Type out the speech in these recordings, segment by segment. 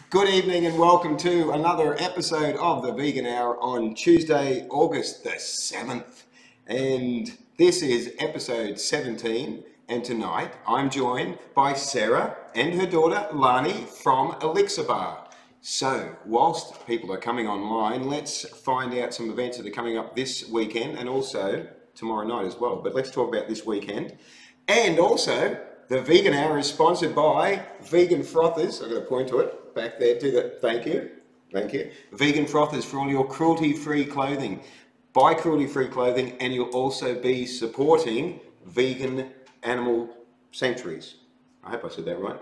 Good evening and welcome to another episode of the Vegan Hour on Tuesday, August the 7th. And this is episode 17. And tonight I'm joined by Sarah and her daughter Lani from Elixiba. So whilst people are coming online, let's find out some events that are coming up this weekend and also tomorrow night as well. But let's talk about this weekend. And also, the Vegan Hour is sponsored by Vegan Frothers. I'm going to point to it. Back there, do that. Thank you. Vegan Frothers for all your cruelty-free clothing. Buy cruelty-free clothing and you'll also be supporting vegan animal sanctuaries. I hope I said that right.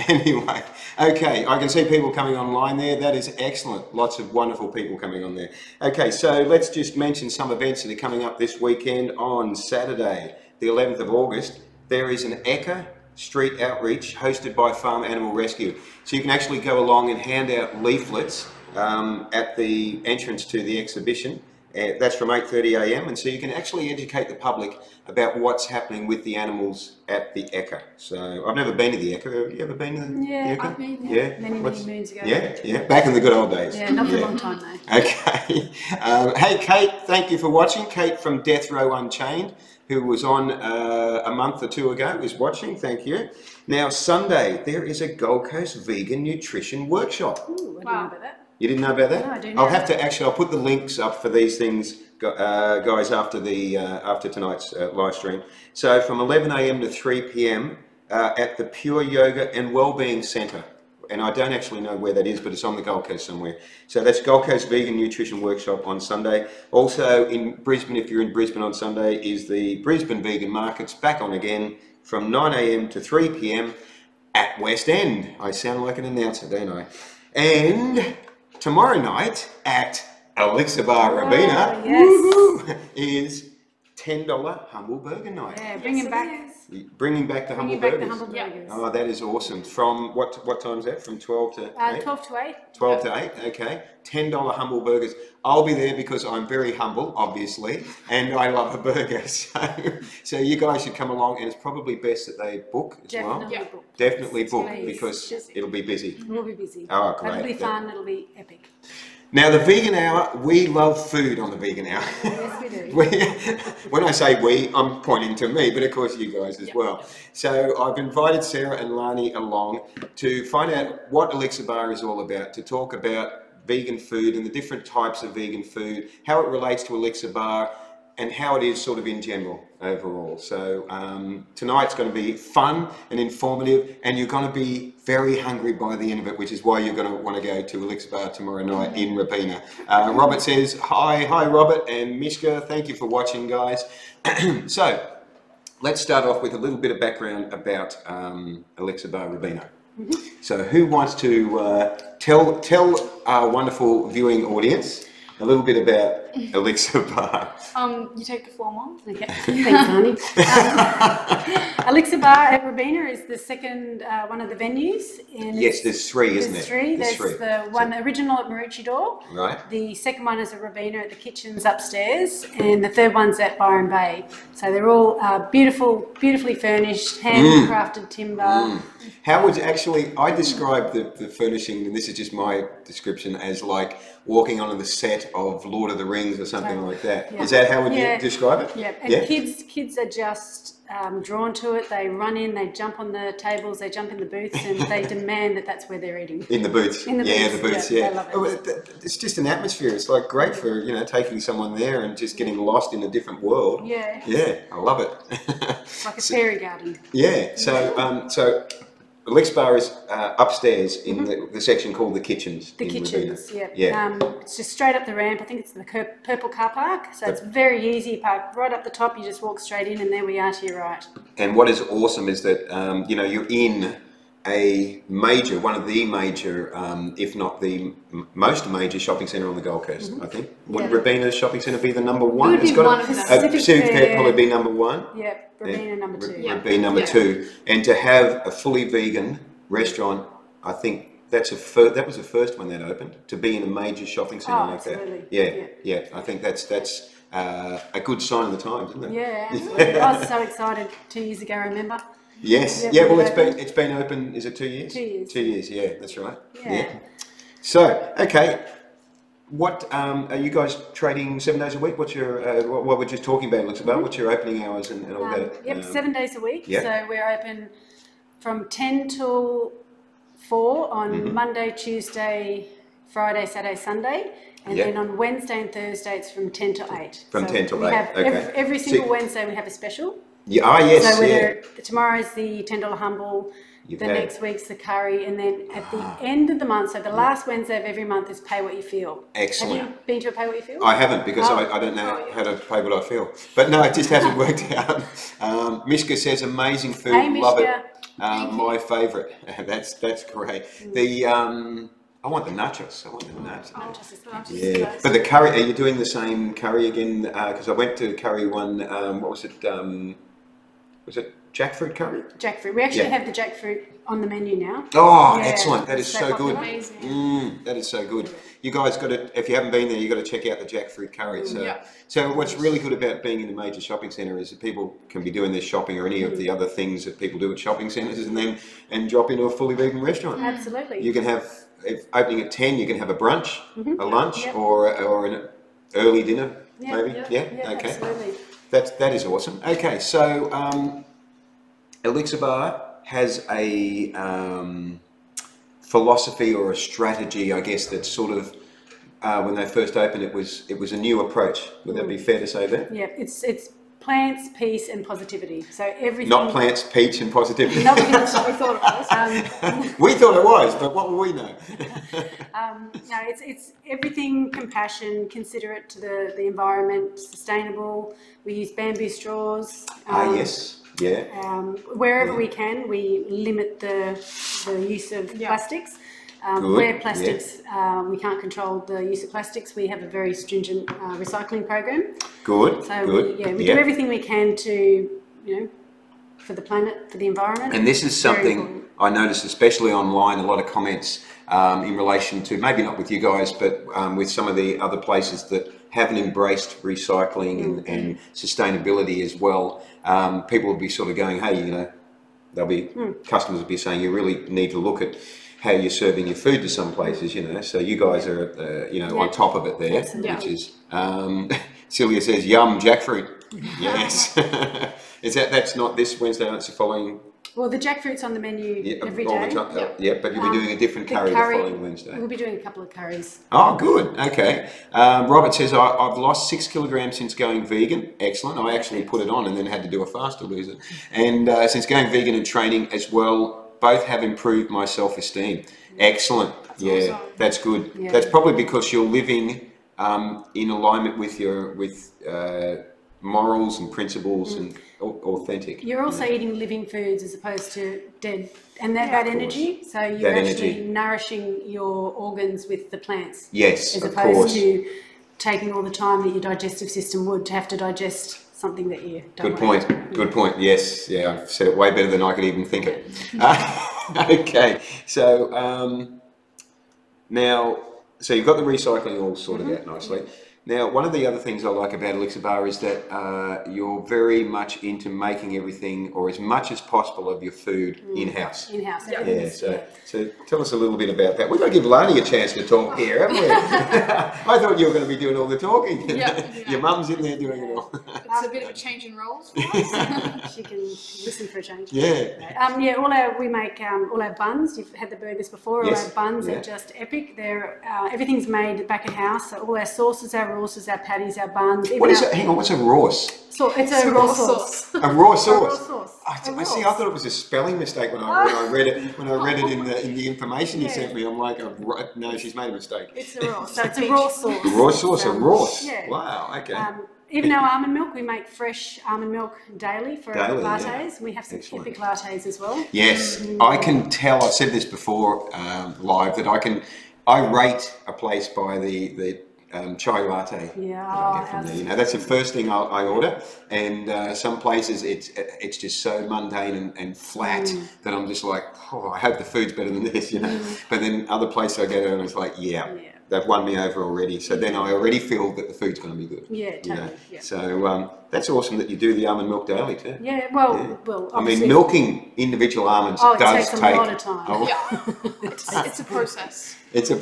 Anyway, okay, I can see people coming online there. That is excellent. Lots of wonderful people coming on there. Okay, so let's just mention some events that are coming up this weekend. On Saturday, the 11th of August, there is an Eka street outreach hosted by Farm Animal Rescue. So you can actually go along and hand out leaflets at the entrance to the exhibition. That's from 8:30 a.m. and so you can actually educate the public about what's happening with the animals at the Eka. So I've never been to the Eka. Have you ever been to the Eka? I've been, many moons ago. Yeah, back in the good old days. Yeah, not for a long time though. Okay. Hey Kate, thank you for watching. Kate from Death Row Unchained, who was on a month or two ago, is watching. Thank you. Now, Sunday, there is a Gold Coast Vegan Nutrition Workshop. Ooh, I didn't know about that. You didn't know about that? No, I do I'll not. have to actually, I'll put the links up for these things, guys, after tonight's live stream. So from 11 a.m. to 3 p.m. At the Pure Yoga and Wellbeing Centre. And I don't actually know where that is, but it's on the Gold Coast somewhere. So that's Gold Coast Vegan Nutrition Workshop on Sunday. Also in Brisbane, if you're in Brisbane on Sunday, is the Brisbane Vegan Markets back on again from 9 a.m. to 3 p.m. at West End. I sound like an announcer, don't I? And tomorrow night at Elixiba Robina is $10 humble burger night. Yeah, bringing back The humble burgers. burgers. Oh, that is awesome. From what time is that? From 12 to 8? 12 to 8. 12 to 8, okay. $10 humble burgers. I'll be there because I'm very humble, obviously, and I love a burger. So you guys should come along, and it's probably best that they book as well. Book. Definitely book Please. because it'll be busy. We'll be busy. Oh, great. It'll be fun. It'll be epic. Now, the Vegan Hour, we love food on the Vegan Hour. Yes, we do. When I say we, I'm pointing to me, but of course you guys as well. So I've invited Sarah and Lani along to find out what Elixiba is all about, to talk about vegan food and the different types of vegan food, how it relates to Elixiba, and how it is sort of in general overall. So tonight's going to be fun and informative, and you're going to be very hungry by the end of it, which is why you're going to want to go to Elixiba tomorrow night in Robina. Robert says, hi Robert and Mishka, thank you for watching, guys. So let's start off with a little bit of background about Elixiba Robina. So who wants to tell our wonderful viewing audience a little bit about Elixiba? You take the floor, Mom. Okay. Thanks, Lani. Elixiba at Robina is the second one of the venues. Yes, there's three, isn't there? There's three. There's the one original at Maroochydore. Right. The second one is at Robina at the kitchens upstairs, and the third one's at Byron Bay. So they're all beautifully furnished, handcrafted timber. How would you actually, I describe the furnishing, and this is just my description, as like walking onto the set of Lord of the Rings or something like that. Yeah. Is that how would you describe it? Yeah, and kids are just drawn to it. They run in, they jump on the tables, they jump in the booths, and they demand that that's where they're eating. In the booths. In the booths, yeah. They love it. It's just an atmosphere. It's like great for, taking someone there and just getting lost in a different world. Yeah. Yeah, I love it. It's like a fairy garden. Yeah, so Elixiba is upstairs in the section called the kitchens. The kitchens, Robina. yeah. It's just straight up the ramp. I think it's the purple car park. So it's very easy. You park right up the top. You just walk straight in, and there we are to your right. And what is awesome is that you're in one of the major, if not the most major shopping centre on the Gold Coast. I think. Would Robina's shopping centre be the number one? It would be one of them. Pacific Fair probably be number one. Yeah, Robina number two. Would be number two. And to have a fully vegan restaurant, I think that was the first one that opened, to be in a major shopping centre like absolutely. that. Yeah. I think that's a good sign of the times, isn't it? Yeah, absolutely. I was so excited 2 years ago, remember? Yes. Yeah, Yeah. Well, open. it's been open. Is it 2 years? 2 years. 2 years. Yeah, that's right. Yeah. So, okay. What are you guys trading 7 days a week? What's your what we're just talking about? Looks about what's your opening hours and all that? Yep, 7 days a week. Yeah. So we're open from 10 till 4 on Monday, Tuesday, Friday, Saturday, Sunday. And then on Wednesday and Thursday, it's from 10 to 8. From 10 to 8, we have okay. Every single Wednesday, we have a special. Yeah, yes, so whether tomorrow's the $10 humble, You've the had next week's the curry, and then at the end of the month, so the last Wednesday of every month is pay what you feel. Excellent. Have you been to a pay what you feel? I haven't because I don't know how to pay what I feel. But no, it just hasn't worked out. Mishka says amazing food, Hey, love Mishka. it. My favourite. That's great. The I want the nachos. I want the nachos. Yeah, but the curry. Are you doing the same curry again? Because I went to curry one. What was it? Was it jackfruit curry? Jackfruit. We actually have the jackfruit on the menu now. Oh, excellent! That is so popular. good. That is so good. You guys got to, if you haven't been there, you got to check out the jackfruit curry. So what's really good about being in a major shopping centre is that people can be doing their shopping or any of the other things that people do at shopping centres, and drop into a fully vegan restaurant. Absolutely. You can have, if opening at 10, you can have a brunch, a lunch, or an early dinner, maybe. Yeah. Okay. Absolutely. That is awesome. Okay, so Elixiba has a philosophy or a strategy, I guess, that sort of when they first opened, it was a new approach. Would that be fair to say that? Yeah, it's plants, peace, and positivity. So everything. Not plants, peach, and positivity. Not plants. We thought it was. We thought it was, but what will we know? No, it's everything compassion, considerate to the environment, sustainable. We use bamboo straws. Yes. Yeah. Wherever we can, we limit the use of plastics. Where plastics, we can't control the use of plastics, we have a very stringent recycling program. Good. So good. we do everything we can to, for the planet, for the environment. And this is something I noticed, especially online, a lot of comments in relation to, maybe not with you guys, but with some of the other places that haven't embraced recycling and sustainability as well. People will be sort of going, hey, they'll be, customers will be saying, you really need to look at how you're serving your food to some places, so you guys are, on top of it there, which is, Celia says, yum, jackfruit. Yes. That's not this Wednesday, it's the following. Well, the jackfruit's on the menu every day. But you'll be doing a different curry the following Wednesday. We'll be doing a couple of curries. Oh, good. Okay. Robert says, I've lost 6 kilograms since going vegan. Excellent. I actually put it on and then had to do a fast to lose it. And since going vegan and training as well, both have improved my self-esteem. Excellent. That's awesome. That's good. Yeah. That's probably because you're living in alignment with your morals and principles and authentic. You're also eating living foods as opposed to dead, and that energy. So you're actually nourishing your organs with the plants. Yes, as opposed to taking all the time that your digestive system would to have to digest something that you don't want. Good point. Yes. Yeah, I've said it way better than I could even think it. Okay. So now, so you've got the recycling all sorted out nicely. Now, one of the other things I like about Elixiba is that you're very much into making everything, or as much as possible, of your food in-house. In-house. Yeah. So tell us a little bit about that. We've got to give Lani a chance to talk here, haven't we? I thought you were going to be doing all the talking. Your mum's in there doing it all. It's a bit of a change in roles for us. She can listen for a change. Yeah. We make all our buns. You've had the burgers before. All our buns are just epic. They're everything's made back at house. So all our sauces, our sauces, our patties, our buns. What is it? Hang on, what's a sauce? So it's a raw sauce. A raw sauce. A raw sauce. I see. I thought it was a spelling mistake when I read it. When I read it in the information you sent me, I'm like, no, she's made a mistake. It's a raw. So it's a raw sauce. A raw sauce. A raw. Yeah. Wow. Okay. Even our almond milk, we make fresh almond milk daily for our lattes. Yeah. We have some epic lattes as well. Yes, I can tell. I've said this before live that I rate a place by the chai latte. Yeah, that I get from there. You know, that's the first thing I order. And some places it's just so mundane and flat that I'm just like, oh, I hope the food's better than this, you know. But then other places I go to and it's like, they've won me over already. So then I already feel that the food's going to be good. Yeah, totally. You know? Yeah. So that's awesome that you do the almond milk daily too. Yeah, well, I mean, milking individual almonds it does takes take a lot of time. It's a process. It's a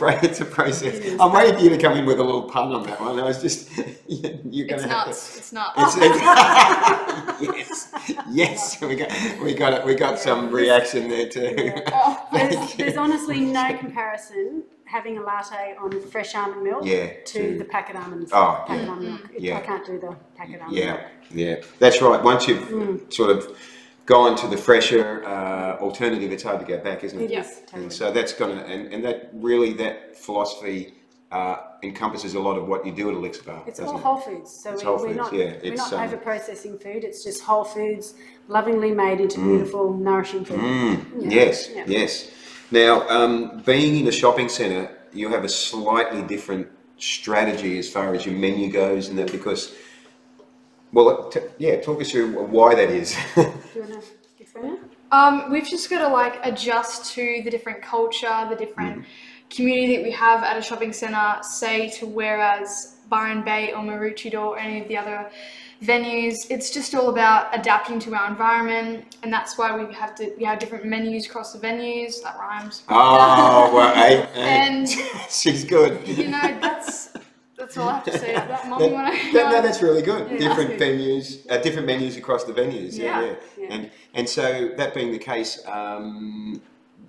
process. I'm waiting for you to come in with a little pun on that one. I was just, you're going to have nuts. to. It's nuts. Yes. We got some reaction there too. Yeah. There's honestly no comparison having a latte on fresh almond milk to the packet almonds. Almond milk. I can't do the packet almond milk. Yeah, that's right. Once you've sort of gone to the fresher alternative, it's hard to go back, isn't it? Yes, totally. And so that's going to, and that philosophy encompasses a lot of what you do at Elixiba. It's all whole foods, so we're not over processing food. It's just whole foods, lovingly made into beautiful, nourishing food. Yes. Now, being in a shopping centre, you have a slightly different strategy as far as your menu goes, and that because. Well, talk us through why that is. Do you want to explain it? We've just got to like adjust to the different culture, the different community that we have at a shopping centre, say to whereas Byron Bay or Maroochydore or any of the other venues, it's just all about adapting to our environment, and that's why we have different menus across the venues. That rhymes. Oh, well, hey. And she's good. You know, that's all I have to say about that. No, that's really good. Different venues, different menus across the venues. Yeah. And so that being the case,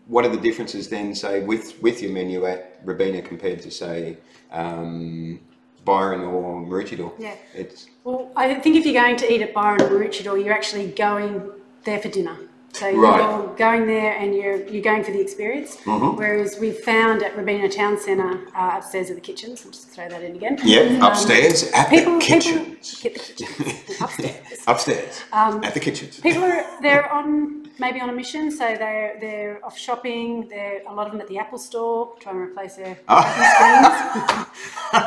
what are the differences then, say, with your menu at Robina compared to, say, Byron or Maroochydore? Yeah. Well, I think if you're going to eat at Byron or Maroochydore, you're actually going there for dinner. So you're going there and you're going for the experience. Whereas we've found at Robina Town Centre, upstairs are the kitchens. I'll just throw that in again. Yeah, upstairs at the kitchens. Get the kitchens. Upstairs at the kitchens. People they're maybe on a mission, so they're off shopping. A lot of them at the Apple Store, trying to replace their screens.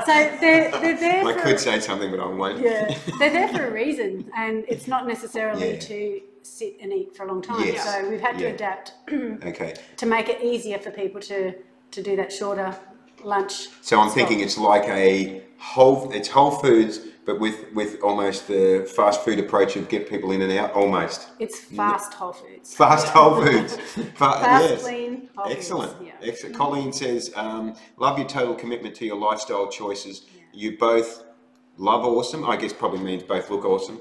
So they're there. I could say something, but I won't. Yeah, they're there for a reason, and it's not necessarily to sit and eat for a long time. Yes. So we've had to adapt to make it easier for people to do that shorter lunch. So I'm thinking it's like it's Whole Foods, but with almost the fast food approach of get people in and out, almost. It's fast Whole Foods. Fast Whole Foods. Fast, clean, Whole Excellent. Foods. Yeah. Excellent. Colleen says, love your total commitment to your lifestyle choices. You both love awesome. I guess probably means both look awesome.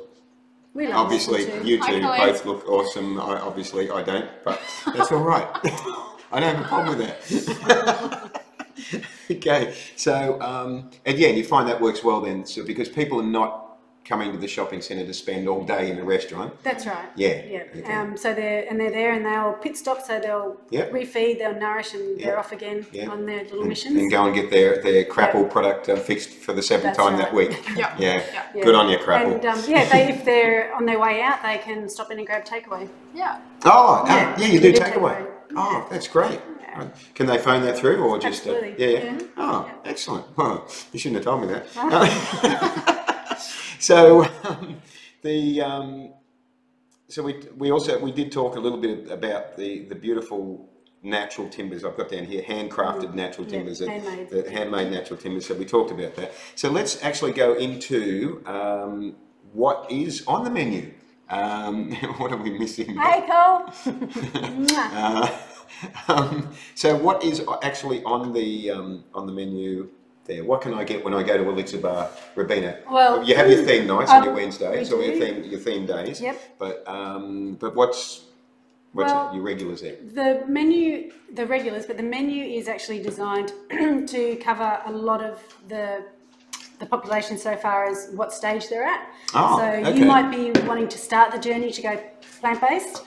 We love obviously, you two both look awesome. Obviously, I don't, but that's all right. I don't have a problem with that. Okay, so again, you find that works well then, so because people are not coming to the shopping centre to spend all day in a restaurant. That's right. Yeah. Okay. So they're there and they'll pit stop, so they'll refeed, they'll nourish, and they're off again on their little missions. And go and get their crapple product fixed for the seventh time that week. Yeah. Good on you, crapple. And if they're on their way out, they can stop in and grab takeaway. Yeah. Oh, you do takeaway. Oh, that's great. Can they phone that through or just? Absolutely. Oh, excellent. Well, you shouldn't have told me that. So we did talk a little bit about the beautiful natural timbers I've got down here, handcrafted natural timbers, the handmade natural timbers. So we talked about that. So let's actually go into what is on the menu. What are we missing? Hey, Cole. So what is actually on the menu there? What can I get when I go to Elixiba Robina? Well, you have your theme nights on your Wednesdays or your theme days. Yep. But what's your regulars there? The regulars, but the menu is actually designed to cover a lot of the population so far as what stage they're at. Oh, so you might be wanting to start the journey to go plant-based,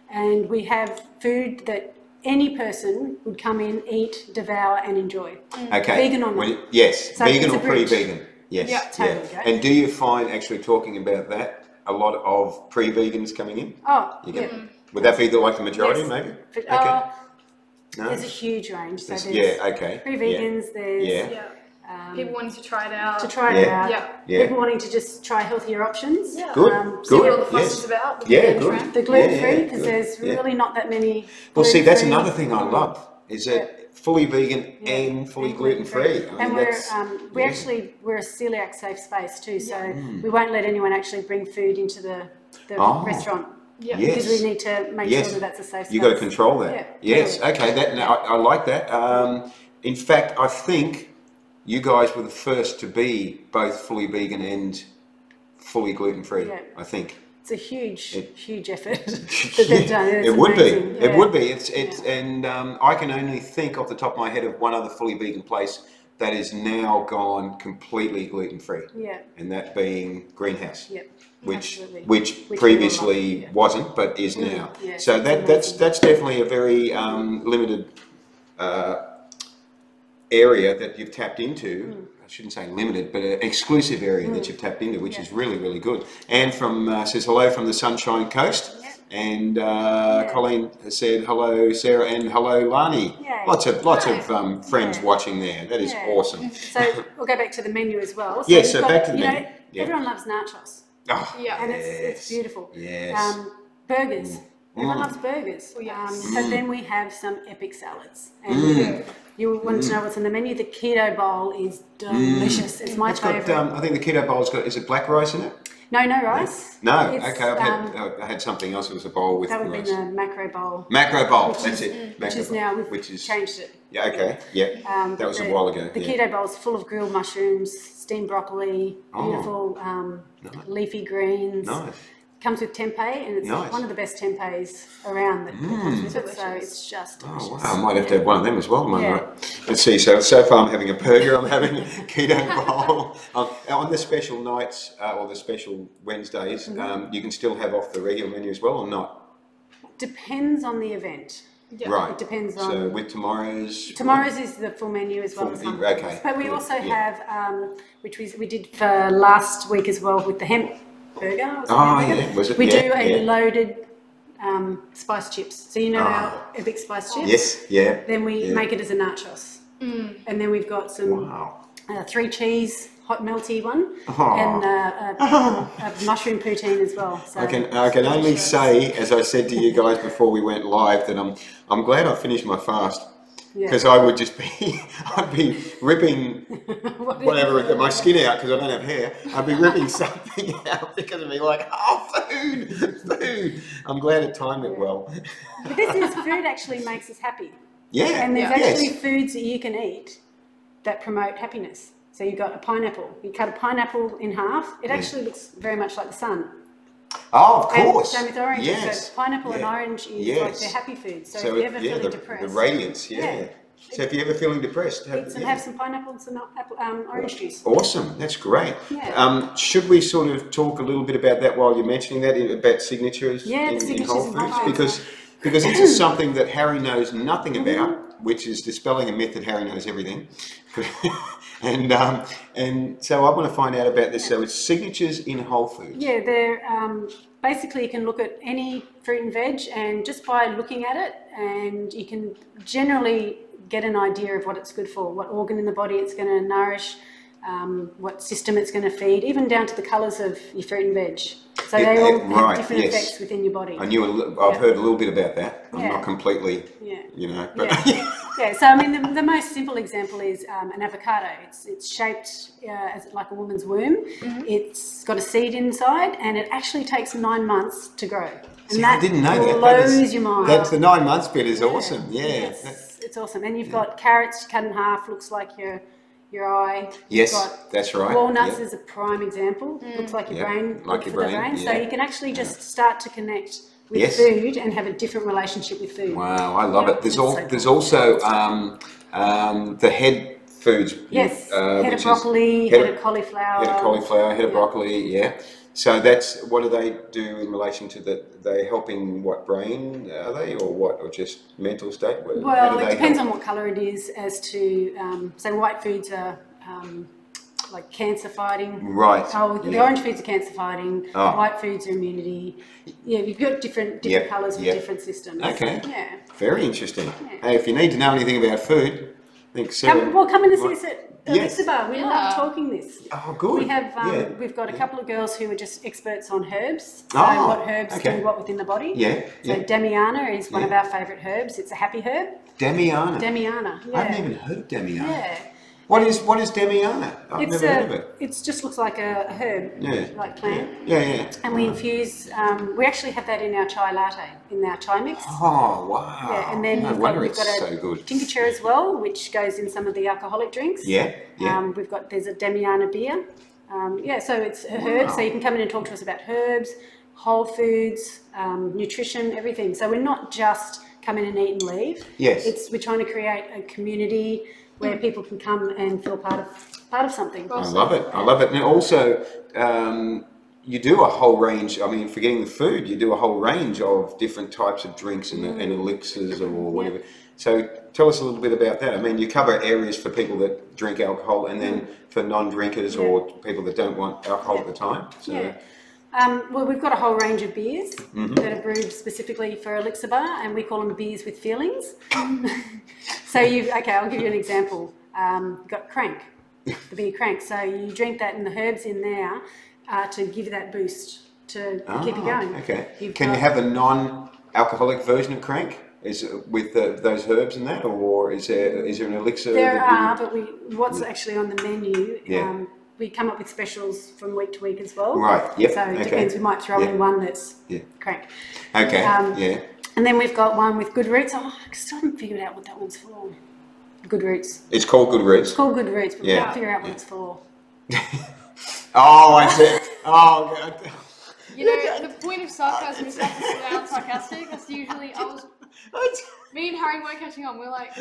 and we have food that any person would come in, eat, devour and enjoy. Okay. Vegan or not. Yes, so vegan or pre-vegan. Yes. Totally. And do you find, actually talking about that, a lot of pre-vegans coming in? Oh, yeah. Would that be the majority, maybe? Okay. No? There's a huge range. So there's pre-vegans, there's People wanting to try it out. People wanting to just try healthier options. Yeah. Good. See what all the fuss is about. Good. The gluten-free, because there's really not that many. Well, see, that's another thing I love, is that fully vegan and fully gluten-free. And we're a celiac safe space too, so we won't let anyone actually bring food into the restaurant. Yeah. Because we need to make sure that that's a safe space. You've got to control that. Yeah. Yes, okay, I like that. In fact, I think you guys were the first to be both fully vegan and fully gluten-free, I think. It's a huge effort that they've done. It would be. It would be. And I can only think off the top of my head of one other fully vegan place that is now gone completely gluten-free. Yeah. And that being Greenhouse. Yep. Which previously wasn't, but is now. Yeah, so that's definitely a very limited area that you've tapped into. I shouldn't say limited, but an exclusive area that you've tapped into, which is really, really good. And from says hello from the Sunshine Coast. Yep. And Colleen has said hello, Sarah, and hello, Lani. Yay. Lots of friends watching there. That is awesome. So we'll go back to the menu as well. So so back to the menu. Everyone loves nachos. Oh, and it's beautiful. Yes. Burgers. Everyone loves burgers. So then we have some epic salads. And you want to know what's in the menu? The keto bowl is delicious. It's my favourite. I think the keto bowl's got, is it black rice in it? No rice. No, okay. I had something else. It was a bowl with rice. That would have been the macro bowl. Macro bowl, that's it. Which is now, we've changed it. Yeah, okay, yeah. That was a while ago. The keto bowl is full of grilled mushrooms, steamed broccoli, beautiful leafy greens. Nice. Comes with tempeh, and it's one of the best tempehs around that comes with it, so it's just delicious. Oh, wow. I might have to have one of them as well. Let's see, so far I'm having a burger, I'm having a keto bowl. On the special nights, or the special Wednesdays, you can still have off the regular menu as well, or not? Depends on the event. Yeah. Right. It depends on... So with tomorrow's is the full menu as well as some. Okay. But we also have, which we did for last week as well with the hemp burger. Was it? We do a loaded spice chips. So you know our epic spice chips? Yes, yeah. Then we make it as a nachos. And then we've got some 3 cheese hot melty one and a mushroom poutine as well. So I can only say, as I said to you guys before we went live, that I'm glad I finished my fast. Because I would just be, I'd be ripping whatever, my skin out because I don't have hair. I'd be ripping something out because I'd be like, food. I'm glad it timed it well. But food actually makes us happy. Yeah. And there's actually foods that you can eat that promote happiness. So you've got a pineapple. You cut a pineapple in half. It actually looks very much like the sun. Oh, of course. And same with oranges. Yes. So pineapple and orange is like they're happy foods. So if you're ever feeling depressed. The radiance, So if you're ever feeling depressed, have some pineapple and some orange juice. Awesome, that's great. Yeah. Should we sort of talk a little bit about that while you're mentioning that, about signatures in Whole Foods? Because this is something that Harry knows nothing about, which is dispelling a myth that Harry knows everything. And so I want to find out about this. So it's signatures in Whole Foods. Yeah, they're basically you can look at any fruit and veg, and just by looking at it, and you can generally get an idea of what it's good for, what organ in the body it's going to nourish, what system it's going to feed, even down to the colours of your fruit and veg. So they all have different effects within your body. I've heard a little bit about that. I'm not completely, But so I mean, the most simple example is an avocado. It's shaped as like a woman's womb. It's got a seed inside, and it actually takes 9 months to grow. And I didn't know that. Blows your mind. That's the 9 months bit is awesome. Yeah, it's awesome. And you've got carrots cut in half, looks like your eye. Yes, that's right. Walnuts is a prime example. Looks like your brain. Like your brain. So you can actually just start to connect with food and have a different relationship with food. Wow, I love it. There's also the head foods. Yes, head of broccoli, head of cauliflower. Head of broccoli, So that's, what do they do in relation to that? They helping what, brain are they, or what, or just mental state? Well, it depends on what colour it is as to, so white foods are like cancer fighting. Right. The orange foods are cancer fighting, white foods are immunity. Yeah, you've got different colours for different systems. Okay. Yeah. Very interesting. Hey, if you need to know anything about food, I think Sarah... Come in and see us at Elixiba, we love talking this. Oh, good. We have we've got a couple of girls who are just experts on herbs. So what herbs do what within the body. So Damiana is one of our favourite herbs. It's a happy herb. Damiana. Damiana. Yeah. I haven't even heard of Damiana. Yeah. What is Damiana? I've never heard of it. It just looks like a herb, like plant. Yeah. And we infuse. We actually have that in our chai latte, in our chai mix. Oh wow! Yeah, and then we've got a tincture as well, which goes in some of the alcoholic drinks. Yeah. There's a Damiana beer. So it's a herb. So you can come in and talk to us about herbs, whole foods, nutrition, everything. So we're not just come in and eat and leave. Yes. We're trying to create a community where people can come and feel part of something. I love it. And also, you do a whole range. I mean, forgetting the food, you do a whole range of different types of drinks and elixirs or whatever. So tell us a little bit about that. I mean, you cover areas for people that drink alcohol, and then for non-drinkers or people that don't want alcohol at the time. So. Well, we've got a whole range of beers that are brewed specifically for Elixiba, and we call them beers with feelings. So I'll give you an example. You've got Crank, the beer Crank. So you drink that and the herbs in there to give you that boost to keep you going. Okay. Can you have a non-alcoholic version of Crank? Is it with those herbs in that, or is there an elixir? There are, but what's actually on the menu? We come up with specials from week to week as well. Right, yep. So it depends, we might throw in one that's Crank. Okay, And then we've got one with Good Roots. I still haven't figured out what that one's for. Good Roots. It's called Good Roots? It's called Good Roots, but we can't figure out what it's for. Oh, I see. Oh, God. You know, the point of sarcasm is not to sound sarcastic. That's usually, me and Harry weren't catching on. We're like...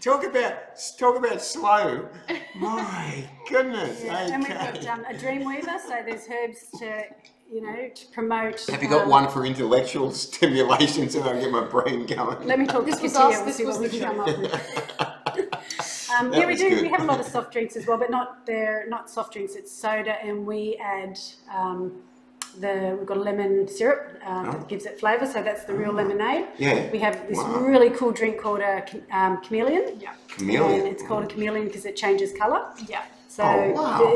Talk about slow. My goodness. Okay. And we've got a Dreamweaver, so there's herbs to promote. Have you got one for intellectual stimulation so I can get my brain going? Let me talk to Katia. We'll see what we can come up with. We do. We have a lot of soft drinks as well, but they're not soft drinks. It's soda, and we add we've got a lemon syrup that gives it flavour, so that's the real lemonade. Yeah. We have this really cool drink called a chameleon. Yeah. Chameleon. And it's called a chameleon because it changes colour. Yeah. So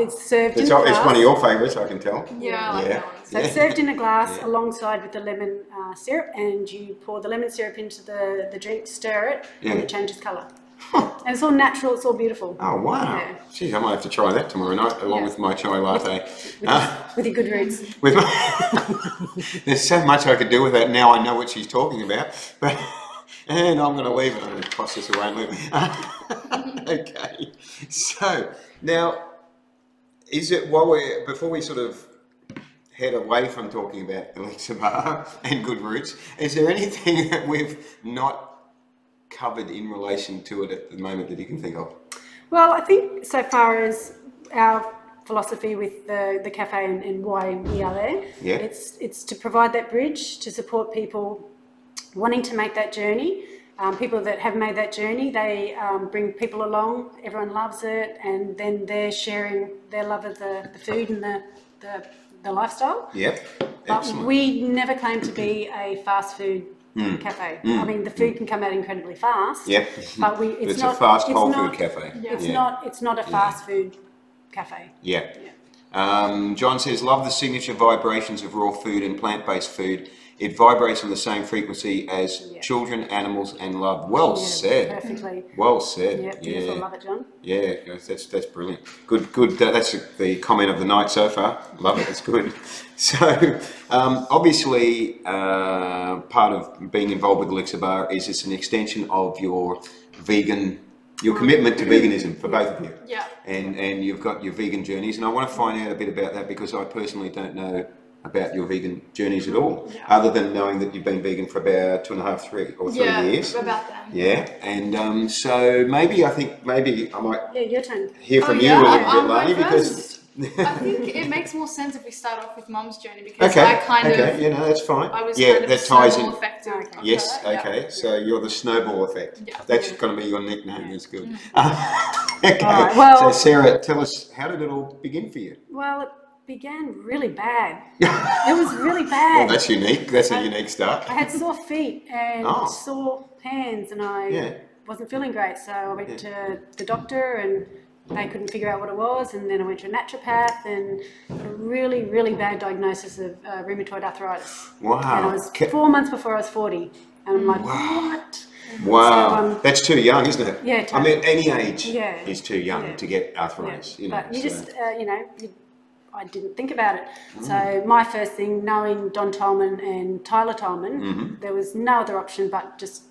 it's served in a glass. It's one of your favourites, I can tell. Yeah, I like that one. So it's served in a glass alongside with the lemon syrup, and you pour the lemon syrup into the drink, stir it, and it changes colour. And it's all natural, it's all beautiful. Oh, wow. Yeah. Geez, I might have to try that tomorrow night along with my chai latte. With your Good Roots. There's so much I could do with that. Now I know what she's talking about. And I'm going to leave it. I'm going to toss this away and leave it. Okay. So, now, before we sort of head away from talking about Elixiba and Good Roots, is there anything that we've not covered in relation to it at the moment that you can think of? Well, I think so far as our philosophy with the cafe and why we are there, it's to provide that bridge to support people wanting to make that journey. People that have made that journey, they bring people along, everyone loves it, and then they're sharing their love of the food and the lifestyle. Yep, excellent. But we never claim to be a fast food cafe. I mean, the food can come out incredibly fast. Yep. But it's not a fast whole food cafe. It's not a fast food cafe. Yeah. John says, love the signature vibrations of raw food and plant-based food. It vibrates on the same frequency as children, animals, and love. Well said. Perfectly. Well said. Yeah, beautiful. Love it, John. Yeah, that's brilliant. Good. That's the comment of the night so far. Love it. It's good. So, obviously, part of being involved with Elixiba is it's an extension of your commitment to veganism for both of you. Yeah. And you've got your vegan journeys, and I want to find out a bit about that because I personally don't know about your vegan journeys at all, other than knowing that you've been vegan for about 2.5, 3 years. Yeah, about that. Yeah, and so maybe I might your turn. Hear from you a little bit, Lani, because I think it makes more sense if we start off with Mum's journey because I kind of that's fine. I was kind of that ties in. Effect yes, okay. So you're the snowball effect. Yeah. That's going to be your nickname. That's good. Okay. Right, well, so Sarah, tell us, how did it all begin for you? Well, began really bad. It was really bad. Well, that's unique. That's a unique start. I had sore feet and sore hands, and I wasn't feeling great, so I went to the doctor and they couldn't figure out what it was, and then I went to a naturopath and got a really, really bad diagnosis of rheumatoid arthritis. Wow. And I was 4 months before I was 40, and I'm like, what? Wow, that's too young, isn't it? Yeah, totally. I mean, any age is too young to get arthritis. Yeah. You know, but you just, I didn't think about it. So my first thing, knowing Don Tolman and Tyler Tolman, there was no other option but just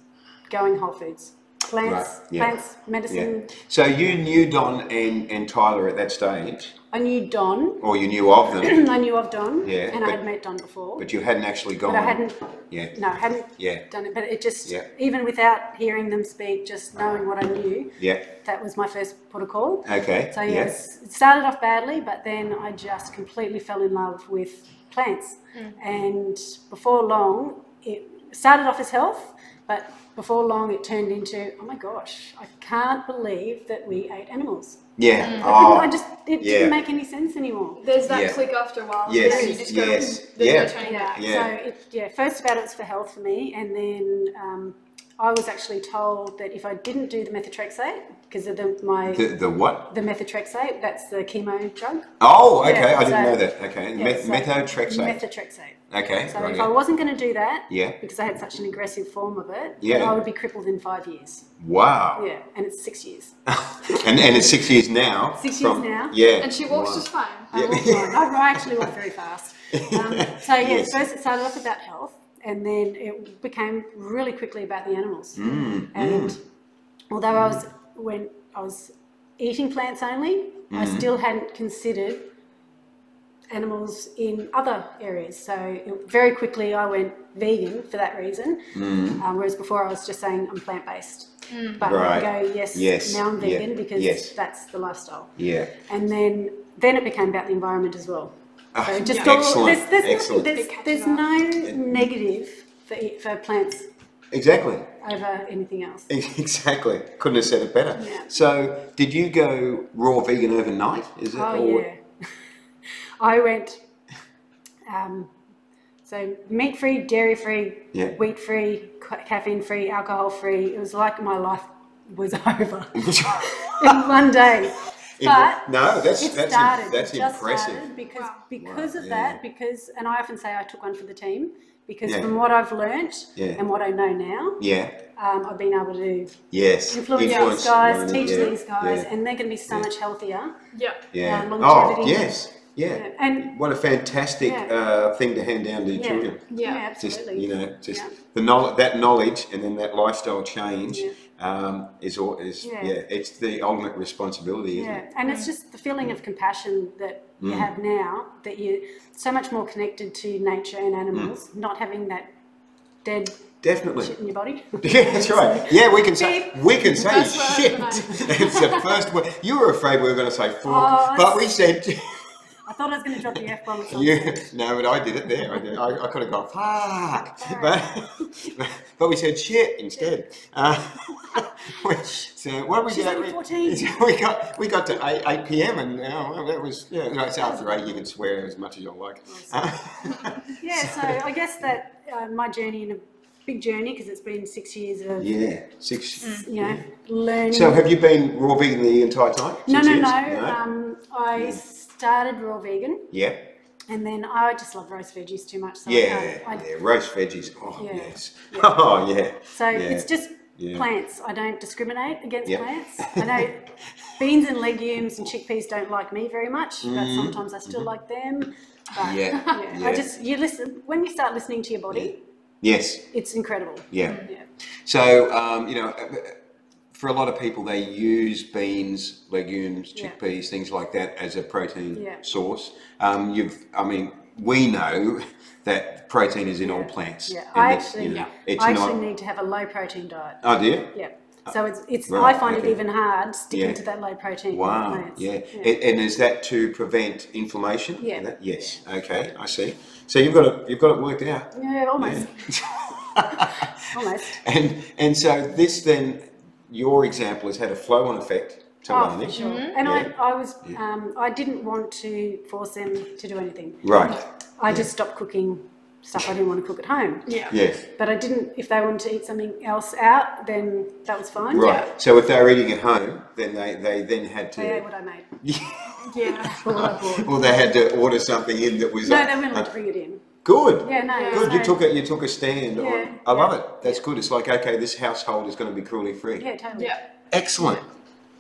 going whole foods. Plants, medicine. Yeah. So you knew Don and Tyler at that stage? I knew Don. Or you knew of them? I knew of Don. Yeah. And I had met Don before. But you hadn't actually gone. But I hadn't. Yeah. No, I hadn't done it. But it just, even without hearing them speak, just knowing what I knew. Yeah. That was my first protocol. Okay. So yes, it started off badly, but then I just completely fell in love with plants. And before long, it started off as health, but before long it turned into, oh my gosh, I can't believe that we ate animals. Yeah. It didn't make any sense anymore. There's that click after a while. Yes. You just go, there's no turning back. So first about it was for health for me, and then I was actually told that if I didn't do the methotrexate, because of the what? The methotrexate, that's the chemo drug. Oh, okay, I didn't know that. Okay, methotrexate. Methotrexate. Okay. So if I wasn't going to do that, because I had such an aggressive form of it, I would be crippled in 5 years. Wow. Yeah, and it's 6 years. and it's 6 years now. 6 years now. Yeah. And she walks just fine. I actually walk very fast. First it started off about health, and then it became really quickly about the animals. And although when I was eating plants only, I still hadn't considered animals in other areas. So very quickly I went vegan for that reason, whereas before I was just saying I'm plant-based. But I go, now I'm vegan because that's the lifestyle. Yeah. And then it became about the environment as well. So just excellent. There's no negative for plants. Exactly. Over anything else. Exactly. Couldn't have said it better. Yeah. So did you go raw vegan overnight? Is it? Yeah. I went so meat-free, dairy-free, wheat-free, caffeine-free, alcohol-free. It was like my life was over in one day. But that's impressive. Because of that, and I often say I took one for the team, because from what I've learnt and what I know now, I've been able to influence these guys, teach these guys, and they're going to be so much healthier. Longevity. Yeah, and what a fantastic thing to hand down to your children. Yeah, absolutely. Just the knowledge, that knowledge, and then that lifestyle change it's the ultimate responsibility, isn't it? And it's just the feeling of compassion that you have now, that you're so much more connected to nature and animals, not having that dead shit in your body. Yeah, that's right. Yeah, we can say shit. It's the first word. You were afraid we were going to say fork, but we said. I thought I was going to drop the F-bomb or something. No, but I did it there. I could have gone, fuck. But we said shit instead. So what did we do? 14. We got to 8 p.m. and that was, it's after 8, you can swear as much as you like. So I guess that my journey, and a big journey, because it's been 6 years of learning. So have you been raw vegan the entire time? No. I started raw vegan. Yeah. And then I just love roast veggies too much. So roast veggies. Oh, yes. Yeah. Oh, yeah. So it's just plants. I don't discriminate against plants. I know beans and legumes and chickpeas don't like me very much, but sometimes I still like them. But you listen, when you start listening to your body, it's incredible. Yeah. So, for a lot of people, they use beans, legumes, chickpeas, things like that as a protein source. We know that protein is in all plants. Yeah, I actually need to have a low protein diet. Oh, do you? Yeah. So it's I find it even hard sticking to that low protein plants. And is that to prevent inflammation? Yeah. Yes. Okay, I see. So you've got it worked out. Yeah, almost. Almost. And so this then, your example has had a flow-on effect to Lani. For sure. And I was I didn't want to force them to do anything. Right. I just stopped cooking stuff I didn't want to cook at home. Yeah. Yes. But I didn't, if they wanted to eat something else out, then that was fine. Right. Yeah. So if they were eating at home, then they then had to. They ate what I made. Yeah. Or what I bought. Or they had to order something in that was. No, they went on to bring it in. Good. Yeah, no. Good. So, You took a stand. Yeah, I love it. That's good. It's like, okay, this household is going to be cruelty free. Yeah, totally. Yeah. Excellent.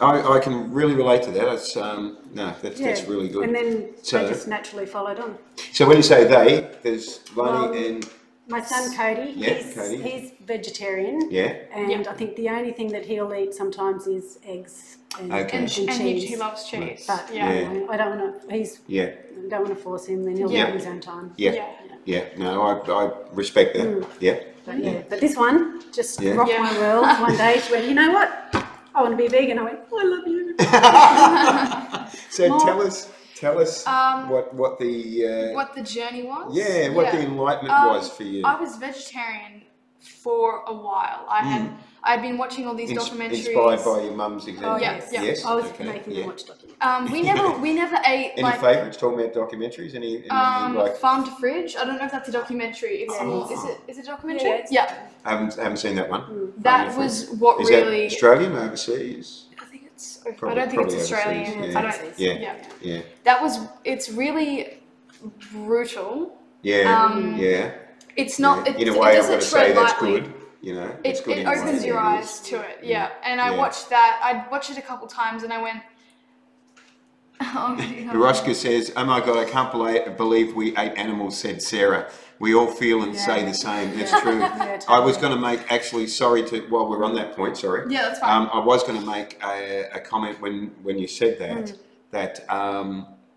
I can really relate to that. It's that's really good. And then So- they just naturally followed on. So when you say they, there's Lani and My son Cody, Yeah, he's, Cody. he's vegetarian. yeah. And I think the only thing that he'll eat sometimes is eggs and, Okay. and cheese. He loves cheese. But yeah. Yeah. you know, I don't want to. Yeah. Don't want to force him. Then he'll Yeah. do it his own time. Yeah. Yeah. Yeah. No, I respect that. Yeah. But yeah, but this one just Yeah. rocked Yeah. my world. One day she went, you know what? I want to be vegan. I went, oh, I love you. So More- tell us what the What the journey was? the enlightenment was for you. I was vegetarian for a while. I'd been watching all these documentaries. Inspired by your mum's example. Oh, Yeah, yes. yeah. Yes. I was Okay, making yeah. them watch documentaries. We never ate Any like favourites talking about documentaries? Any like? Farm to Fridge. I don't know if that's a documentary. It's Oh. is it a documentary? Yeah, I haven't seen that one. That was what Is really. that Australian or overseas? I think it's. Probably- I don't think it's probably Australian. overseas, I yeah. don't. Yeah. Yeah. Yeah. That was. It's really brutal. Yeah. Yeah. It's not. Yeah. It, In a it way, I've doesn't got to say tread that's lightly. good. You know, it's It, good. it in a way. opens your It eyes is. to it, yeah. And I Yeah. watched that. I watched it a couple times, and I went. Oh, Hiroshka says, "Oh my God, I can't believe we ate animals," said Sarah. "We all feel and say the same." That's true. Yeah, I was totally. going to make, sorry to, while we're on that point, sorry. Yeah, that's fine. I was going to make a comment when you said that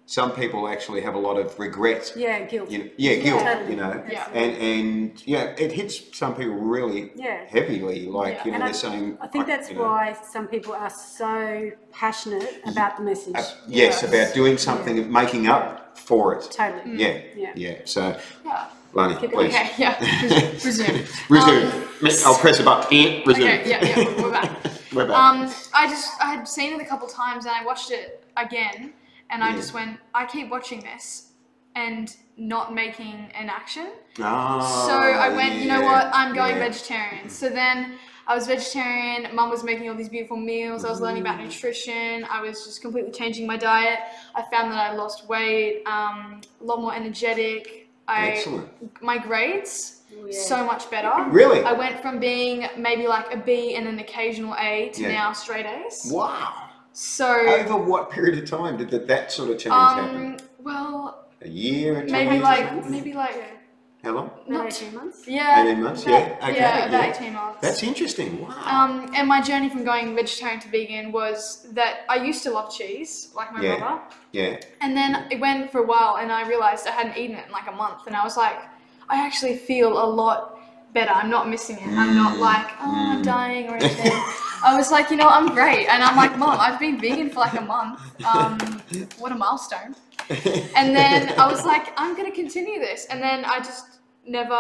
some people actually have a lot of regret. Yeah, guilt. Guilt. Totally. You know, Yeah. and it hits some people really Yeah. heavily. Like Yeah. you know, And they're saying. I think that's you know, why some people are so passionate about the message. yes, about doing something, and making up for it. Totally. Yeah. So, Yeah. Lani, Keep it please. Okay, yeah. Resume. Resume. I'll press a button. Resume. Okay, yeah, we're back. We're back. I had seen it a couple times, and I watched it again, and I Yeah. just went, I keep watching this and not making an action. Oh, So I went, you know yeah, what, I'm going yeah. vegetarian. So then I was vegetarian, Mum was making all these beautiful meals, I was learning about nutrition, I was just completely changing my diet. I found that I lost weight, a lot more energetic. Excellent. My grades, Yeah. so much better. Really? I went from being maybe like a B and an occasional A to Yeah. now straight A's. Wow. So, Over what period of time did that sort of change happen? well, A year? 2 maybe years? like, How long? Not 18 months. yeah. 18 months, about- yeah. Okay, Yeah, about yeah. 18 months. That's interesting. Wow. And my journey from going vegetarian to vegan was that I used to love cheese, like my Yeah. brother. Yeah. And then it went for a while and I realized I hadn't eaten it in like a month. And I was like, I actually feel a lot better. I'm not missing it. I'm not like, oh, I'm dying or anything. I was like, you know, I'm great. And I'm like, Mom, I've been vegan for like a month. What a milestone. And then I was like, I'm going to continue this. And then I just never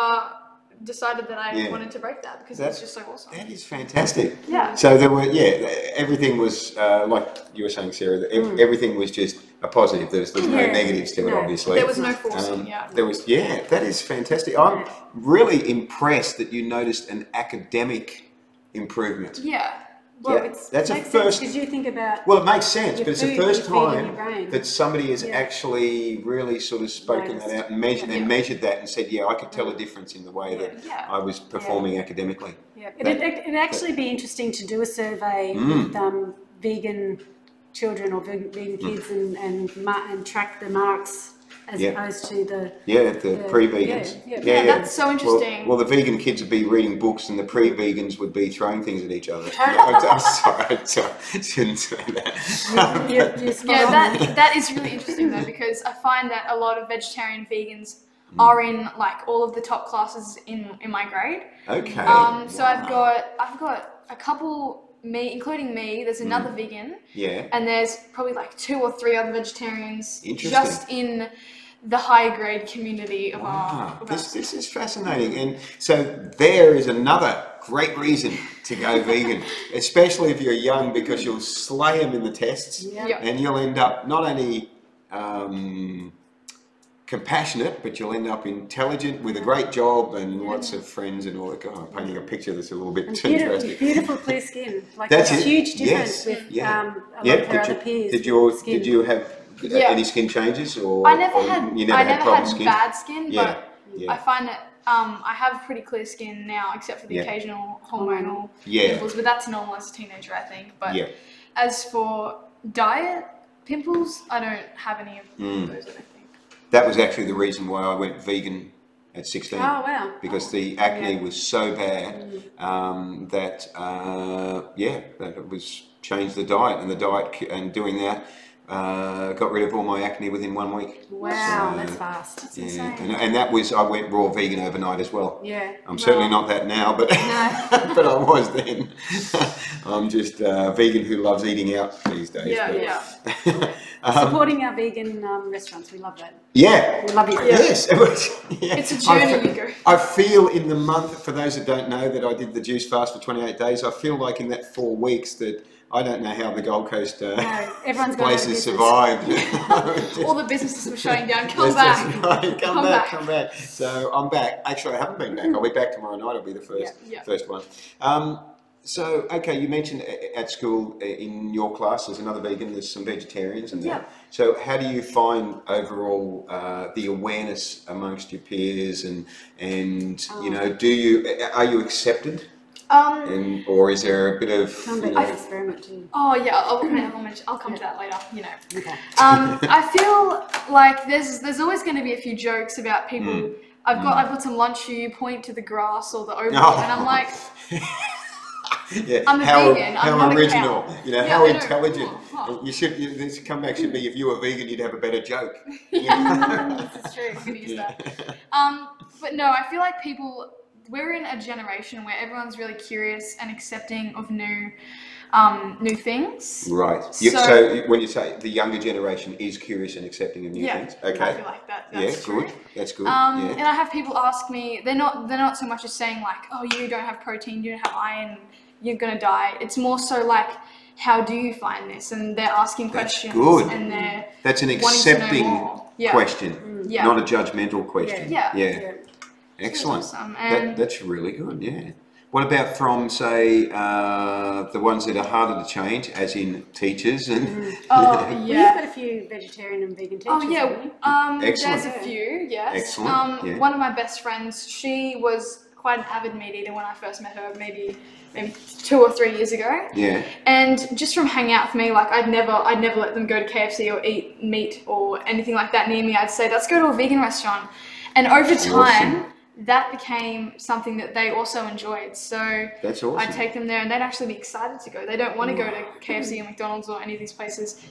decided that I Yeah. wanted to break that because That's- it's just so awesome. That is fantastic. Yeah. So there were, everything was like you were saying, Sarah. That everything was just a positive. There's no Yeah. negatives to it, No. obviously. There was no forcing, yeah. There was, that is fantastic. I'm really impressed that you noticed an academic improvement. Yeah. Well, Yeah, it's that's a makes first- because you think about Well, it makes sense, Your but it's the food, first your feed in time your brain. that somebody has Yeah. actually really sort of spoken that Noticed. out and measured Yeah. measured that and said, I could tell a difference in the way that Yeah. I was performing academically. yeah, it'd actually be interesting to do a survey with vegan children or vegan kids and track the marks as Yeah. opposed to the The pre-vegans. yeah. That's so interesting. Well, the vegan kids would be reading books and the pre-vegans would be throwing things at each other. I'm sorry, I shouldn't say that. you're spot Yeah, on. that is really interesting though, because I find that a lot of vegetarian vegans are in like all of the top classes in my grade. Okay. So I've got a couple, me including me. There's another vegan, Yeah. and there's probably like 2 or 3 other vegetarians Interesting. just in the high grade community of Wow, our. this is fascinating. And so there is another great reason to go vegan, especially if you're young, because you'll slay them in the tests Yeah. Yeah. and you'll end up not only compassionate, but you'll end up intelligent with a great job and lots of friends and all that. God, I'm painting a picture that's a little bit too drastic. Beautiful clear skin. Like That's a it. huge difference with a lot of her other peers. Did you have any skin changes, or I never had skin? bad skin, but Yeah. I find that I have pretty clear skin now, except for the occasional hormonal pimples, but that's normal as a teenager, I think. But as for diet pimples, I don't have any of those, I don't think. That was actually the reason why I went vegan at 16. Oh, wow. Because the acne was so bad that it was changed the diet, and doing that got rid of all my acne within 1 week. Wow, that's fast. That's insane. And that was, I went raw vegan overnight as well. Yeah. I'm certainly not that now, but but I was then. I'm just a vegan who loves eating out these days. Yeah. Supporting our vegan restaurants, we love that. Yeah. We love it. Yes. It's a journey you go. I feel in the month, for those that don't know, that I did the juice fast for 28 days, I feel like in that 4 weeks that I don't know how the Gold Coast places survived. All the businesses were shutting down. Come back. Come back. So I'm back. Actually, I haven't been back. I'll be back tomorrow night. I'll be the first one. So, okay, you mentioned at school in your class there's another vegan, there's some vegetarians and that. So how do you find overall the awareness amongst your peers and you know, are you accepted? Or is there a bit of experiment too? Oh yeah, I'll come to that later. You know. Okay. I feel like there's always going to be a few jokes about people. I've got some lunch for you. Point to the grass or the oval, and I'm like, I'm a vegan. I'm not original. A cow. You know, how intelligent. You should. This comeback should be, if you were vegan, you'd have a better joke. This is true. I'm gonna use that. But no, I feel like we're in a generation where everyone's really curious and accepting of new things. Right. So when you say the younger generation is curious and accepting of new things, okay. I feel like that's true. Good. That's good. And I have people ask me, they're not so much as saying like, oh, you don't have protein, you don't have iron, you're gonna die. It's more so like, how do you find this? And they're asking questions. Good. And that's an accepting question, not a judgmental question. Yeah. Excellent. Awesome. That's really good. Yeah. What about from, say, the ones that are harder to change, as in teachers and? We've got a few vegetarian and vegan teachers. Oh yeah. Excellent. There's a few. Yes. Excellent. One of my best friends, she was quite an avid meat eater when I first met her, maybe 2 or 3 years ago. Yeah. And just from hanging out with me, like I'd never let them go to KFC or eat meat or anything like that near me. I'd say, let's go to a vegan restaurant. And over time, that became something that they also enjoyed. So that's awesome. I'd take them there and they'd actually be excited to go. They don't want to go to KFC or McDonald's or any of these places.